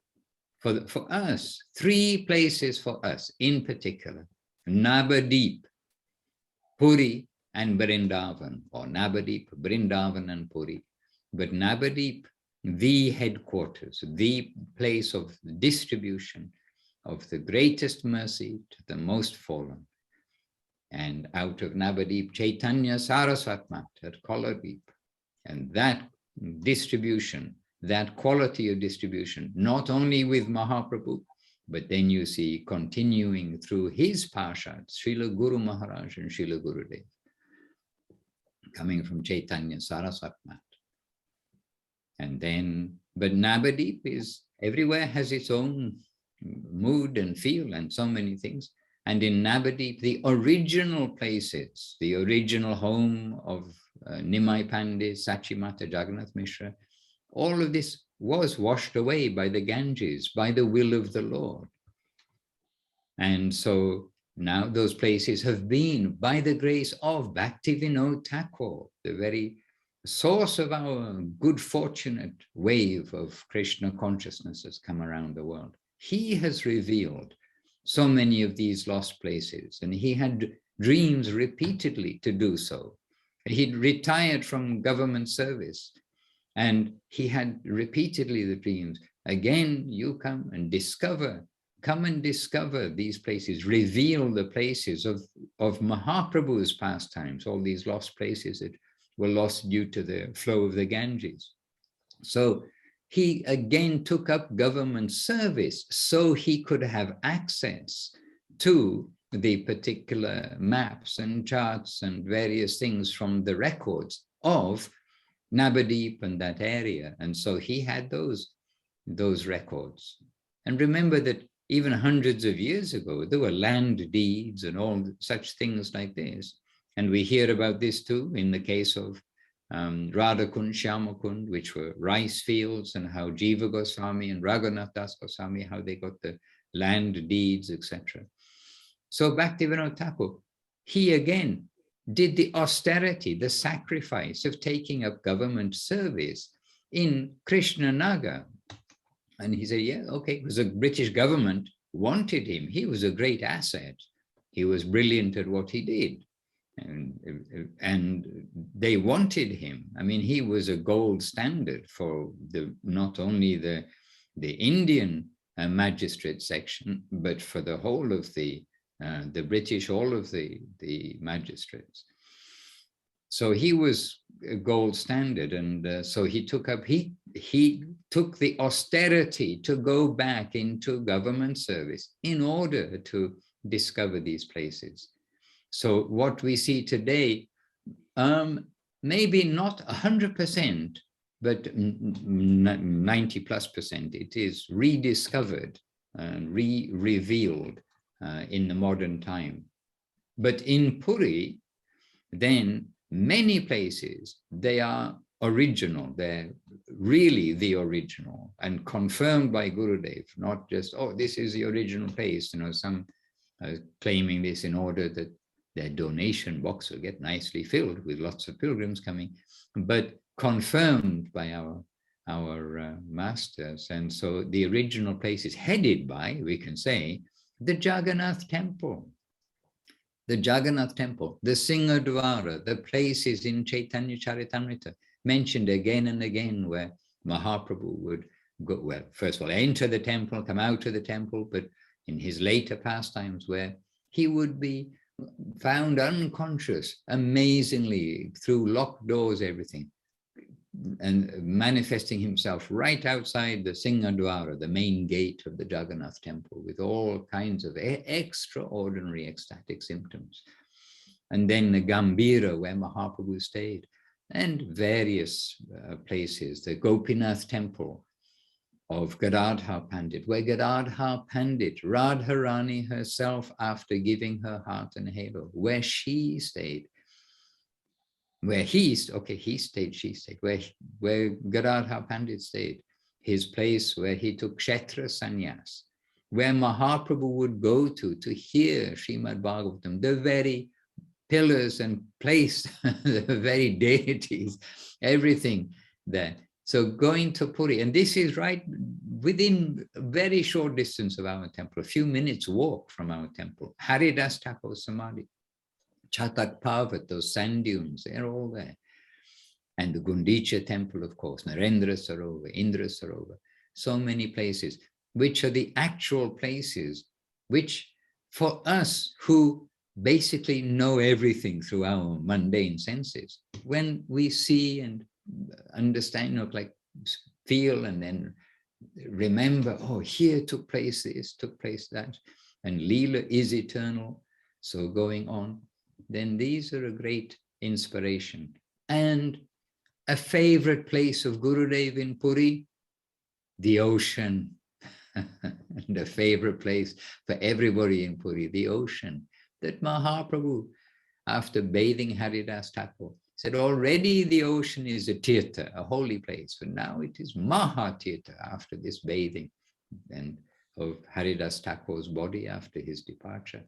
for us. 3 places for us in particular. Navadip, Puri, and Vrindavan, or Navadip, Vrindavan, and Puri. But Navadip, the headquarters, the place of distribution of the greatest mercy to the most fallen. And out of Navadip, Chaitanya-Ārati at Kolardeep. And that distribution, that quality of distribution, not only with Mahaprabhu, but then you see continuing through his Parshad, Srila Guru Maharaj and Srila Gurudev, coming from Chaitanya-Ārati. And then, but Navadip is, everywhere has its own mood and feel and so many things. And in Navadip, the original places, the original home of Nimai Pandit, Sachimata, Jagannath Mishra, all of this was washed away by the Ganges, by the will of the Lord. And so now those places have been, by the grace of Bhaktivinoda Thakur, the very source of our good fortunate wave of Krishna consciousness has come around the world. He has revealed so many of these lost places, and he had dreams repeatedly to do so. He'd retired from government service, and he had repeatedly the dreams, again, you come and discover these places, reveal the places of Mahaprabhu's pastimes, all these lost places that were lost due to the flow of the Ganges. So he again took up government service so he could have access to the particular maps and charts and various things from the records of Navadip and that area. And so he had those records. And remember that even hundreds of years ago, there were land deeds and all such things like this. And we hear about this too in the case of Radha Kund, Shyama Kund, which were rice fields, and how Jiva Goswami and Raghunath Das Goswami, how they got the land deeds, etc. So Bhaktivinoda Thakur, he again did the austerity, the sacrifice of taking up government service in Krishnanagar. And he said, yeah, okay, it was the British government wanted him. He was a great asset. He was brilliant at what he did. And they wanted him. I mean, he was a gold standard for not only the Indian magistrate section, but for the whole of the British, all of the magistrates. So he was a gold standard, and so he took the austerity to go back into government service in order to discover these places. So what we see today, maybe not 100%, but 90+%, it is rediscovered and revealed in the modern time. But in Puri, then many places, they are original, they're really the original and confirmed by Gurudev, not just, oh, this is the original place, you know, some claiming this in order that their donation box will get nicely filled with lots of pilgrims coming, but confirmed by our masters. And so the original place is headed by, we can say, the Jagannath temple. The Jagannath temple, the Singadwara, the places in Chaitanya Charitamrita, mentioned again and again, where Mahaprabhu would go, well, first of all, enter the temple, come out of the temple, but in his later pastimes, where he would be found unconscious, amazingly, through locked doors, everything, and manifesting himself right outside the Singadwara, the main gate of the Jagannath temple, with all kinds of extraordinary ecstatic symptoms. And then the Gambhira, where Mahaprabhu stayed, and various places, the Gopinath temple of Gadadhar Pandit, where Gadadhar Pandit, Radharani herself, after giving her heart and halo, where she stayed, where he stayed, she stayed, where Gadadhar Pandit stayed, his place where he took Kshetra Sannyas, where Mahaprabhu would go to hear Srimad Bhagavatam, the very pillars and place, the very deities, everything there. So going to Puri, and this is right within a very short distance of our temple, a few minutes walk from our temple, Haridas Thakur Samadhi, Chatak Parvat, those sand dunes, they're all there. And the Gundicha temple, of course, Narendra Sarovar, Indra Sarovar, so many places, which are the actual places which, for us who basically know everything through our mundane senses, when we see and understand, you know, like feel and then remember, oh, here took place this, took place that, and Leela is eternal, so going on, then these are a great inspiration. And a favorite place of Gurudev in Puri, the ocean. And a favorite place for everybody in Puri, the ocean. That Mahaprabhu, after bathing Haridas Thakur, said already the ocean is a tirtha, a holy place, but now it is Mahatirtha after this bathing and of Haridas Thakur's body after his departure.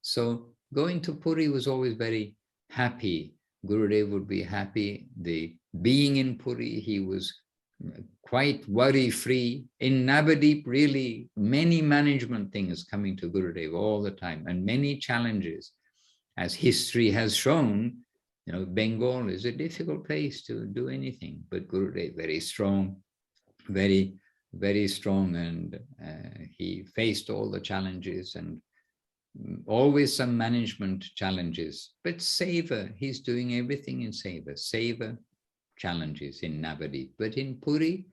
So going to Puri was always very happy. Gurudev would be happy. The being in Puri, he was quite worry-free. In Navadip, really, many management things coming to Gurudev all the time, and many challenges. As history has shown, you know, Bengal is a difficult place to do anything, but Gurudev, very strong, very, very strong, and he faced all the challenges and always some management challenges, but Seva, he's doing everything in Seva challenges in Navadip, but in Puri,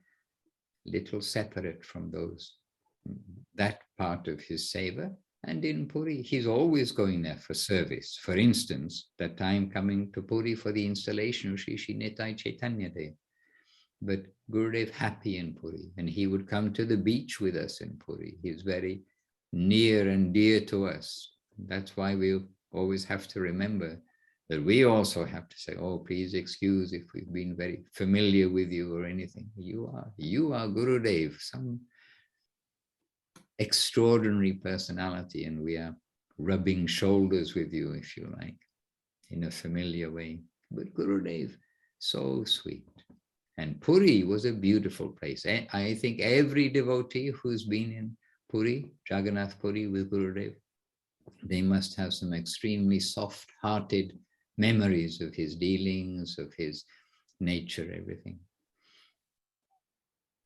little separate from those, that part of his Seva. And in Puri, he's always going there for service. For instance, that time coming to Puri for the installation of Śrī Śrī Nitāi-Chaitanya-Ārati. But Gurudev happy in Puri, and he would come to the beach with us in Puri. He's very near and dear to us. That's why we always have to remember But we also have to say, oh, please excuse if we've been very familiar with you or anything. You are Gurudev, some extraordinary personality, and we are rubbing shoulders with you, if you like, in a familiar way. But Gurudev, so sweet. And Puri was a beautiful place. I think every devotee who's been in Puri, Jagannath Puri with Gurudev, they must have some extremely soft-hearted memories of his dealings, of his nature, everything.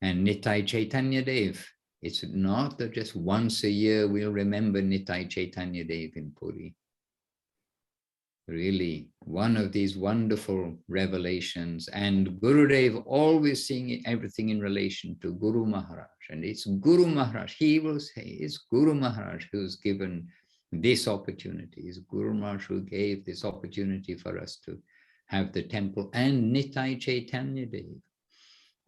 And Nitai Chaitanya Dev, it's not that just once a year we'll remember Nitai Chaitanya Dev in Puri. Really, one of these wonderful revelations, and Gurudev always seeing everything in relation to Guru Maharaj. And it's Guru Maharaj, he will say, it's Guru Maharaj who's given this opportunity. It's Guru Maharaj who gave this opportunity for us to have the temple, and Nitai Chaitanya Dev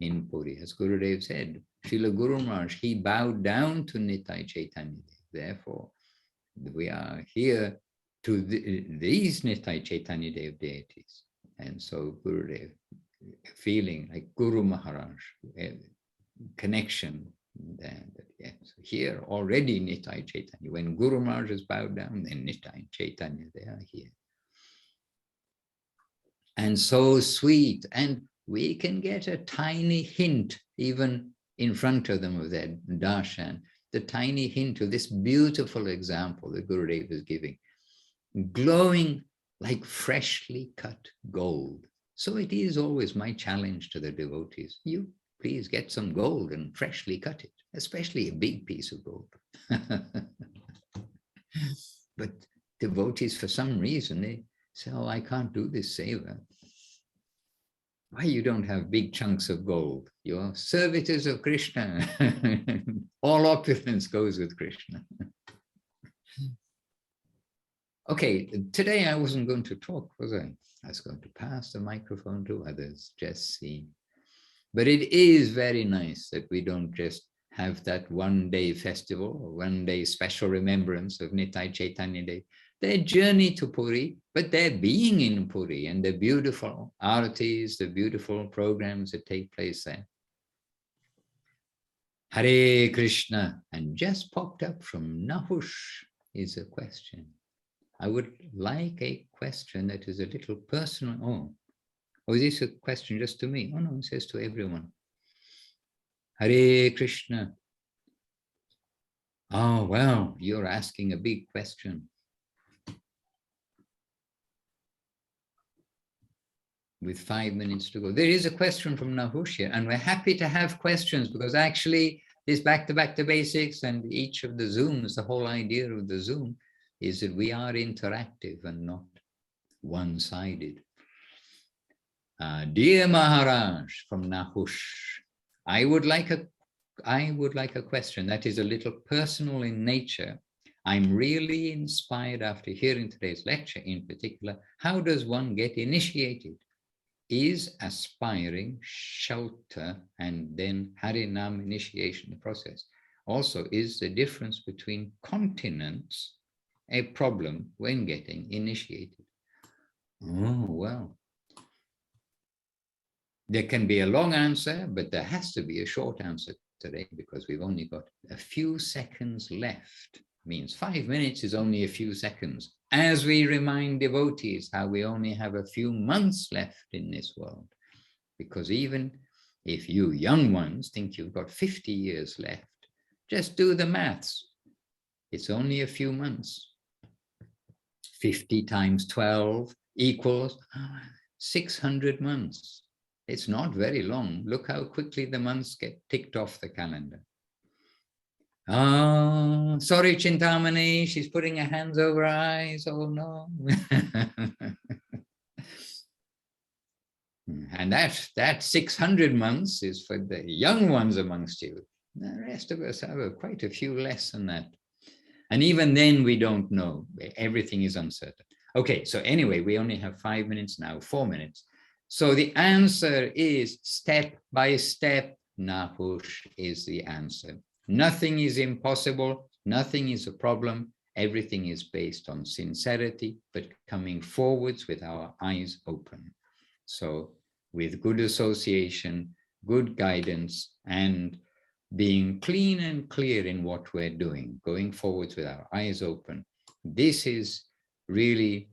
in Puri. As Gurudev said, Srila Guru Maharaj, he bowed down to Nitai Chaitanya Dev. Therefore, we are here to these Nitai Chaitanya Dev deities. And so Gurudev, feeling like Guru Maharaj, connection there. Yes, here already Nitai Chaitanya. When Guru Maharaj is bowed down, then Nitai Chaitanya, they are here. And so sweet. And we can get a tiny hint, even in front of them of their darshan, the tiny hint of this beautiful example that Gurudev is giving. Glowing like freshly cut gold. So it is always my challenge to the devotees. You please get some gold and freshly cut it, especially a big piece of gold. But devotees, for some reason, they say, oh, I can't do this seva. Why you don't have big chunks of gold? You're servitors of Krishna. All opulence goes with Krishna. Okay, today I wasn't going to talk, was I? I was going to pass the microphone to others, just see. But it is very nice that we don't just have that one-day festival or one-day special remembrance of Nitai Chaitanya Dev. Their journey to Puri, but their being in Puri and the beautiful aratis, the beautiful programs that take place there. Hare Krishna, and just popped up from Nahush is a question. I would like a question that is a little personal. Oh, is this a question just to me? Oh no, it says to everyone. Hare Krishna. Oh, well, you're asking a big question. With 5 minutes to go. There is a question from Nahush here, and we're happy to have questions because actually this back to basics and each of the Zooms, the whole idea of the Zoom is that we are interactive and not one-sided. Dear Maharaj from Nahush, I would like a question that is a little personal in nature. I'm really inspired after hearing today's lecture in particular. How does one get initiated? Is aspiring shelter and then Harinam initiation process? Also, is the difference between continence a problem when getting initiated? Oh, well. There can be a long answer, but there has to be a short answer today because we've only got a few seconds left. Means 5 minutes is only a few seconds. As we remind devotees how we only have a few months left in this world. Because even if you young ones think you've got 50 years left, just do the maths. It's only a few months. 50 times 12 equals 600 months. It's not very long. Look how quickly the months get ticked off the calendar. Oh, sorry, Chintamani, she's putting her hands over her eyes. Oh, no. And that 600 months is for the young ones amongst you. The rest of us have quite a few less than that. And even then, we don't know. Everything is uncertain. Okay, so anyway, we only have 5 minutes now, 4 minutes. So the answer is step by step. Nahush is the answer. Nothing is impossible. Nothing is a problem. everything is based on sincerity, but coming forwards with our eyes open. So with good association, good guidance, and being clean and clear in what we're doing, going forwards with our eyes open. This is really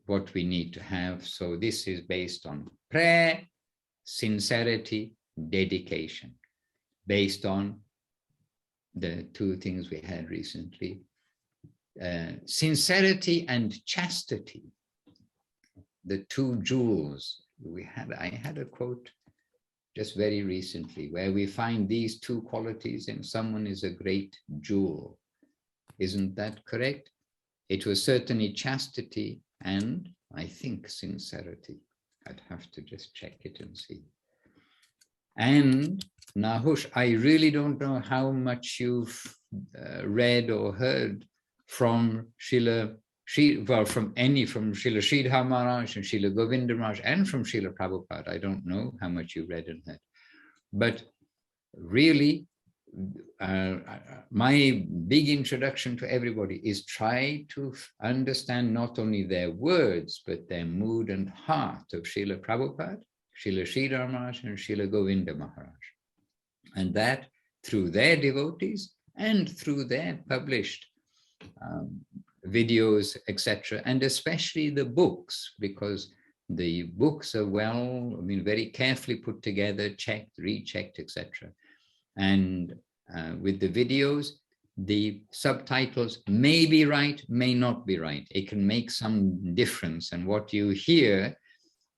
what we need to have. So this is based on prayer, sincerity, dedication, based on the two things we had recently, sincerity and chastity, the two jewels. I had a quote just very recently where we find these two qualities in someone is a great jewel. Isn't that correct? It was certainly chastity and I think sincerity. I'd have to just check it and see. And Nahush, I really don't know how much you've read or heard from Srila Śrī Śrīdhar Maharaj and Srila Govinda Maharaj and from Srila Prabhupada. I don't know how much you read and heard. But really, my big introduction to everybody is try to understand not only their words, but their mood and heart of Srila Prabhupada, Srila Śrīdhar Maharaj and Srila Govinda Maharaj. And that through their devotees and through their published videos, etc., and especially the books, because the books are very carefully put together, checked, rechecked, etc. And with the videos, the subtitles may be right, may not be right. It can make some difference, and what you hear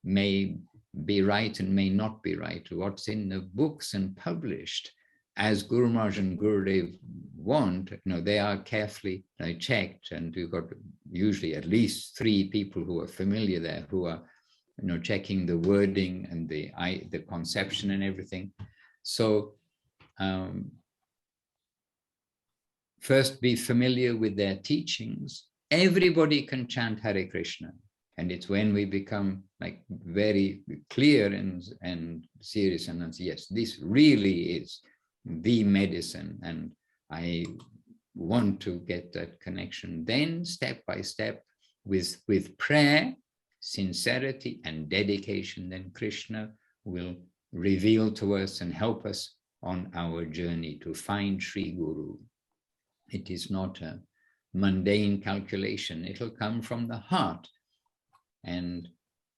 may be right and may not be right. What's in the books and published, as Guru Maharaj and Gurudev want, they are carefully checked, and you've got usually at least 3 people who are familiar there, who are checking the wording and the conception and everything. So first be familiar with their teachings. Everybody can chant Hare Krishna, and it's when we become very clear and serious and say, yes, this really is the medicine, and I want to get that connection. Then step by step with prayer, sincerity and dedication, then Krishna will reveal to us and help us on our journey to find Sri Guru. It is not a mundane calculation. It'll come from the heart. And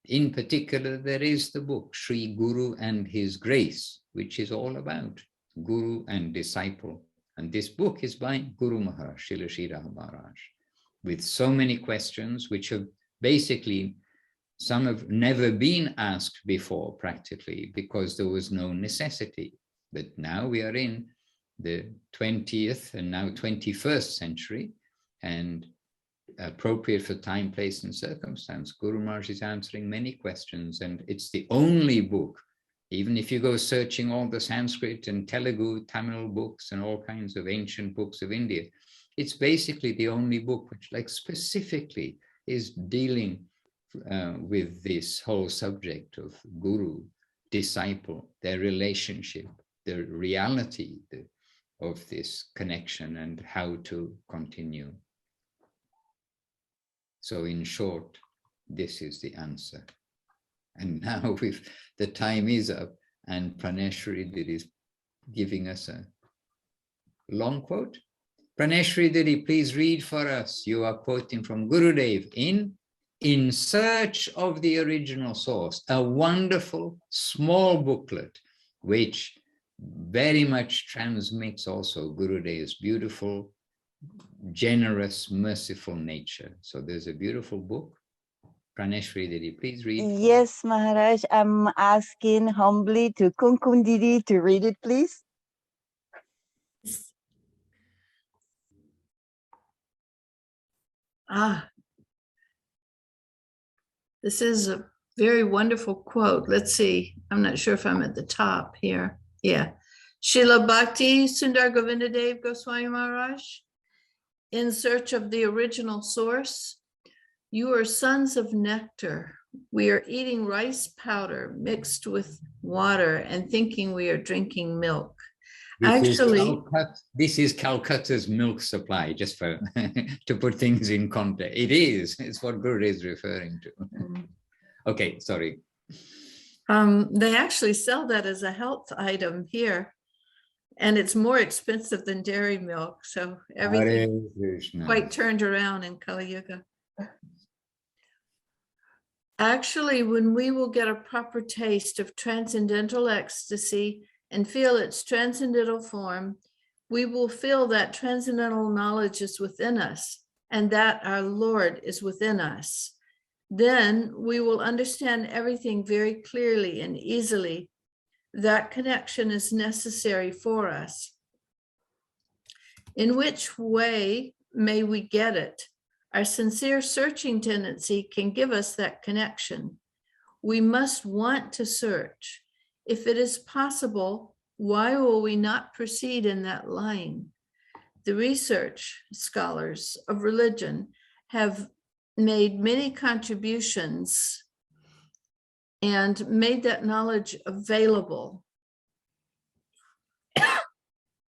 in particular, there is the book, Sri Guru and His Grace, which is all about Guru and disciple. And this book is by Guru Maharaj, Śrī Śrī Maharaj, with so many questions, which have basically, some have never been asked before practically, because there was no necessity. But now we are in the 20th and now 21st century, and appropriate for time, place, and circumstance. Guru Maharaj is answering many questions, and it's the only book. Even if you go searching all the Sanskrit and Telugu, Tamil books and all kinds of ancient books of India, it's basically the only book which specifically is dealing with this whole subject of Guru, disciple, their relationship, the reality of this connection and how to continue. So in short, this is the answer. And now the time is up, and Praneshwari Didi is giving us a long quote. Praneshwari Didi, please read for us. You are quoting from Gurudev in Search of the Original Source, a wonderful small booklet, which very much transmits also Gurudev's beautiful, generous, merciful nature. So there's a beautiful book. Praneshwari Didi, please read. Yes, Maharaj, I'm asking humbly to Kumkum Didi to read it, please. This is a very wonderful quote. Let's see. I'm not sure if I'm at the top here. Yeah. Srila Bhakti Sundar Govinda Dev Goswami Maharaj, in search of the original source. You are sons of nectar. We are eating rice powder mixed with water and thinking we are drinking milk. Actually, This is Calcutta's milk supply, just for to put things in context. It is. It's what Guru is referring to. Okay, sorry. they actually sell that as a health item here, and it's more expensive than dairy milk. So everything quite turned around in Kali Yuga. Actually, when we will get a proper taste of transcendental ecstasy and feel its transcendental form, we will feel that transcendental knowledge is within us and that our Lord is within us. Then we will understand everything very clearly and easily. That connection is necessary for us. In which way may we get it? Our sincere searching tendency can give us that connection. We must want to search. If it is possible, why will we not proceed in that line? The research scholars of religion have made many contributions and made that knowledge available.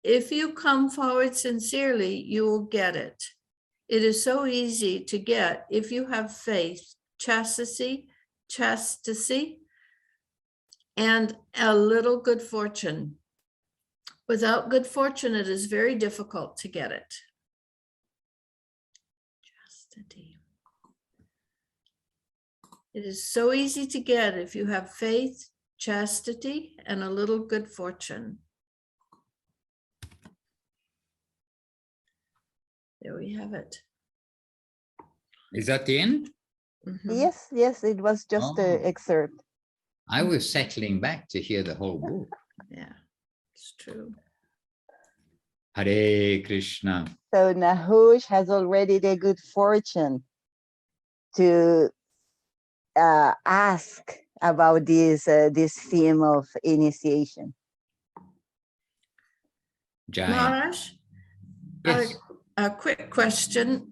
If you come forward sincerely, you will get it. It is so easy to get if you have faith, chastity, and a little good fortune. Without good fortune, it is very difficult to get it. Chastity. It is so easy to get if you have faith, chastity, and a little good fortune. There we have it. Is that the end? Yes, yes, it was just an excerpt. I was settling back to hear the whole book. Yeah, it's true. Hare Krishna. So Nahush has already the good fortune to ask about this theme of initiation. Jai. Maharaj, Yes. a quick question.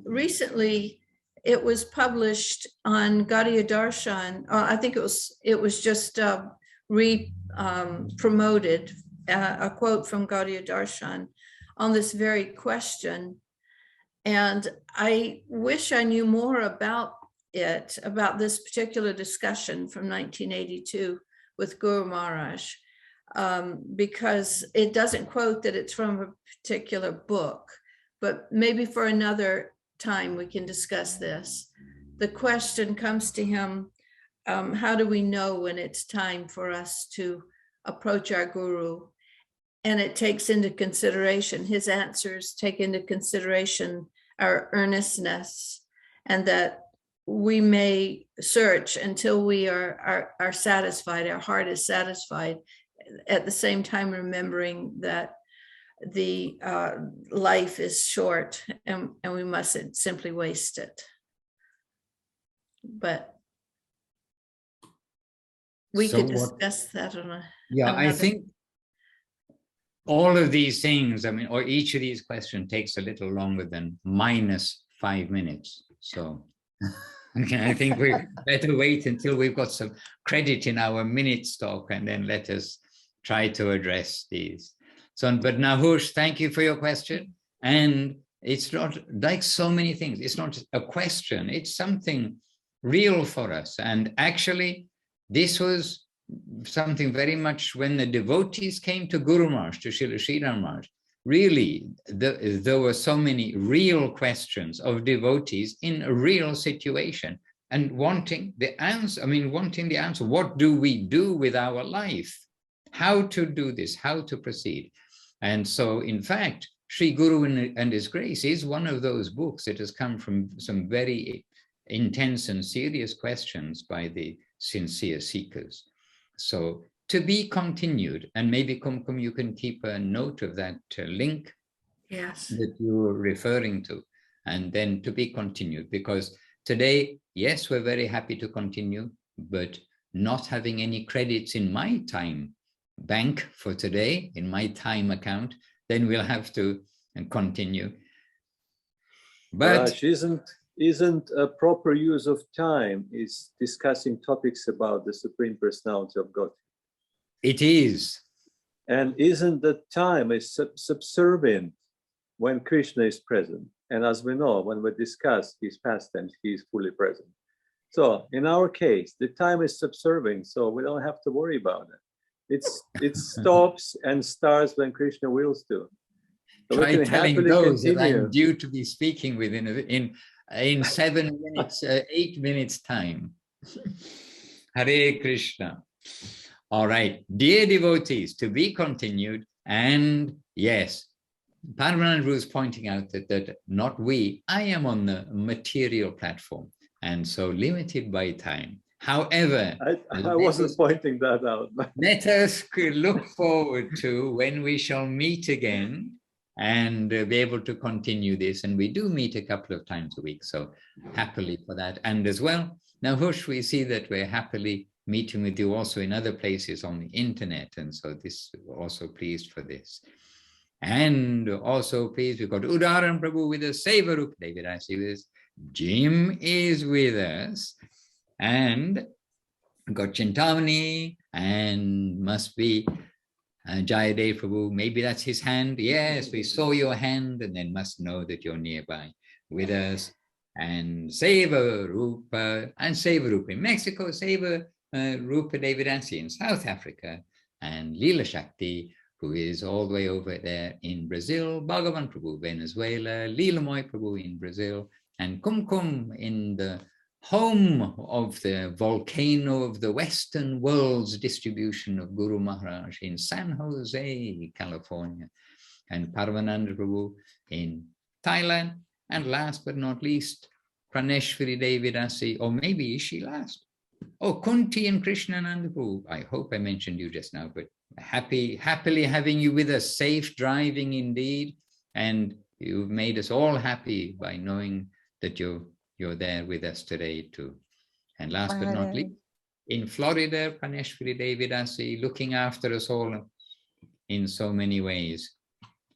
Recently, it was published on Gaudiya Darshan. I think it was just promoted. A quote from Gaudiya Darshan on this very question, and I wish I knew more about it, about this particular discussion from 1982 with Guru Maharaj, because it doesn't quote that it's from a particular book, but maybe for another time we can discuss this. The question comes to him, how do we know when it's time for us to approach our Guru? And it takes into consideration, his answers take into consideration our earnestness, and that we may search until we are satisfied, our heart is satisfied, at the same time remembering that the life is short and we mustn't simply waste it. But we could discuss that on a I think all of these things, I mean, or each of these questions takes a little longer than -5 minutes. So I think we better wait until we've got some credit in our minute stock, and then let us try to address these. So, but Nahush, thank you for your question. And it's not like so many things. It's not a question. It's something real for us. And actually, this was something very much when the devotees came to Guru Maharaj, to Śrī Śrī Maharaj. Really, there were so many real questions of devotees in a real situation and wanting the answer. I mean, wanting the answer. What do we do with our life? How to do this? How to proceed? And so, in fact, Sri Guru and His Grace is one of those books that has come from some very intense and serious questions by the sincere seekers. So, to be continued, and maybe Kumkum, you can keep a note of that link that you're referring to, and then to be continued, because today, yes, we're very happy to continue, but not having any credits in my time bank for today, in my time account, then we'll have to continue. But isn't a proper use of time is discussing topics about the Supreme Personality of God? It is. And isn't the time is subservient when Krishna is present? And as we know, when we discuss his pastimes, he is fully present. So in our case, the time is subservient, so we don't have to worry about it. It stops and starts when Krishna wills to. So try telling those continue. that I'm due to be speaking with in 7 minutes, 8 minutes time. Hare Krishna. All right, dear devotees, to be continued. And yes, Paramananda is pointing out that not we, I am on the material platform, and so limited by time. However, I wasn't pointing that out. Let us look forward to when we shall meet again and be able to continue this. And we do meet a couple of times a week, so happily for that. And as well, now Hush, we see that we're happily meeting with you also in other places on the internet. And so this, we're also pleased for this. And also pleased, we've got Udaran Prabhu with us, Sevarup David, I see this. Jim is with us. And got Chintamani, and must be Jayadev Prabhu. Maybe that's his hand. Yes, we saw your hand, and then must know that you're nearby with us. And Seva Rupa, and Seva Rupa in Mexico, Seva Rupa Devidansi in South Africa, and Leela Shakti, who is all the way over there in Brazil, Bhagavan Prabhu, Venezuela, Leela Moy Prabhu in Brazil, and Kumkum in the home of the volcano of the Western world's distribution of Guru Maharaj in San Jose, California, and Paramananda Prabhu in Thailand, and last but not least, Praneshwari Devidasi, or maybe is she last? Oh, Kunti and Krishnananda Prabhu. I hope I mentioned you just now, but happily having you with us, safe driving indeed, and you've made us all happy by knowing that you're there with us today too. And last but not least, in Florida, Praneshwari Devidasi, looking after us all in so many ways.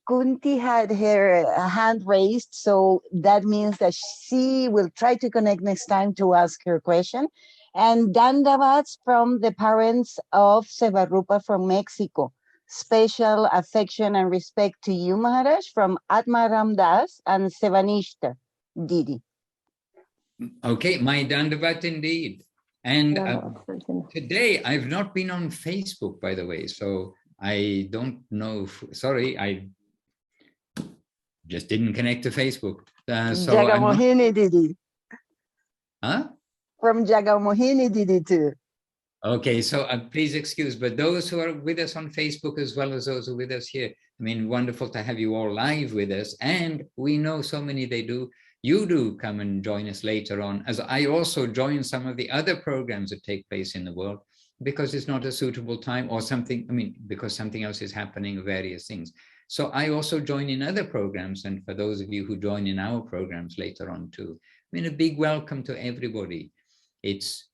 Kunti had her hand raised, so that means that she will try to connect next time to ask her question. And Dandavats from the parents of Sevarupa from Mexico. Special affection and respect to you, Maharaj, from Atmaram Das and Sevanishta Didi. Okay, my Dandavat indeed. And today I've not been on Facebook, by the way, so I don't know. Sorry, I just didn't connect to Facebook. So Jagamohini Didi. Huh? From Jagamohini Didi too. Okay, so please excuse, but those who are with us on Facebook as well as those who are with us here, I mean, wonderful to have you all live with us. And we know so many you do come and join us later on, as I also join some of the other programs that take place in the world, because it's not a suitable time or something, I mean, because something else is happening, various things. So I also join in other programs, and for those of you who join in our programs later on too, I mean, a big welcome to everybody. It's,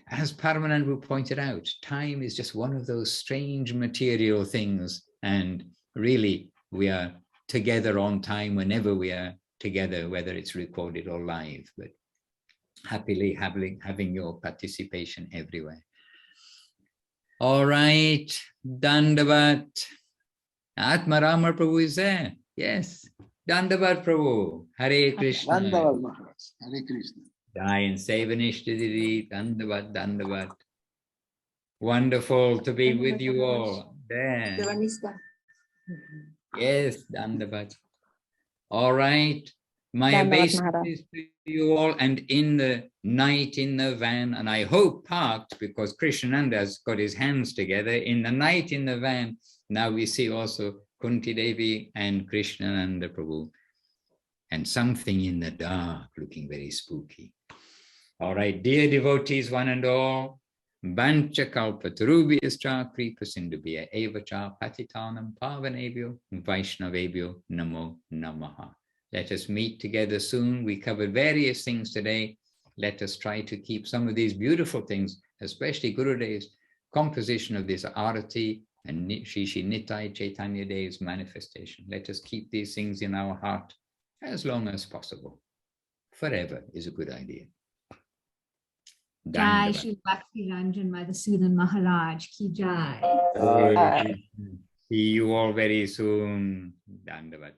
as Paramananda pointed out, time is just one of those strange material things, and really we are together on time whenever we are together, whether it's recorded or live, but happily having your participation everywhere. All right, Dandavat. Atmarama Prabhu is there. Yes, Dandavat Prabhu. Hare Krishna. Dandavat Maharaj. Hare Krishna. Jai and Sevanishta Didi. Dandavat, Dandavat. Wonderful to be with you all there. Yes, Dandavat. All right, my obeisances to you all, and in the night in the van, and I hope parked, because Krishnananda has got his hands together, in the night in the van, now we see also Kunti Devi and Krishnananda Prabhu, and something in the dark looking very spooky. All right, dear devotees, one and all, Bancha kalpatarubhyascha kripa sindubhya evacha patitanam pavanebhyo vaishnavebhyo namo namaha. Let us meet together soon. We covered various things today. Let us try to keep some of these beautiful things, especially Gurudev's composition of this Arati and Śrī Śrī Nitāi-Chaitanya-Dev's manifestation. Let us keep these things in our heart as long as possible. Forever is a good idea. Jai Shri Bhakti Ranjan Madhusudan Maharaj ki jai. See you all very soon. Dandavat.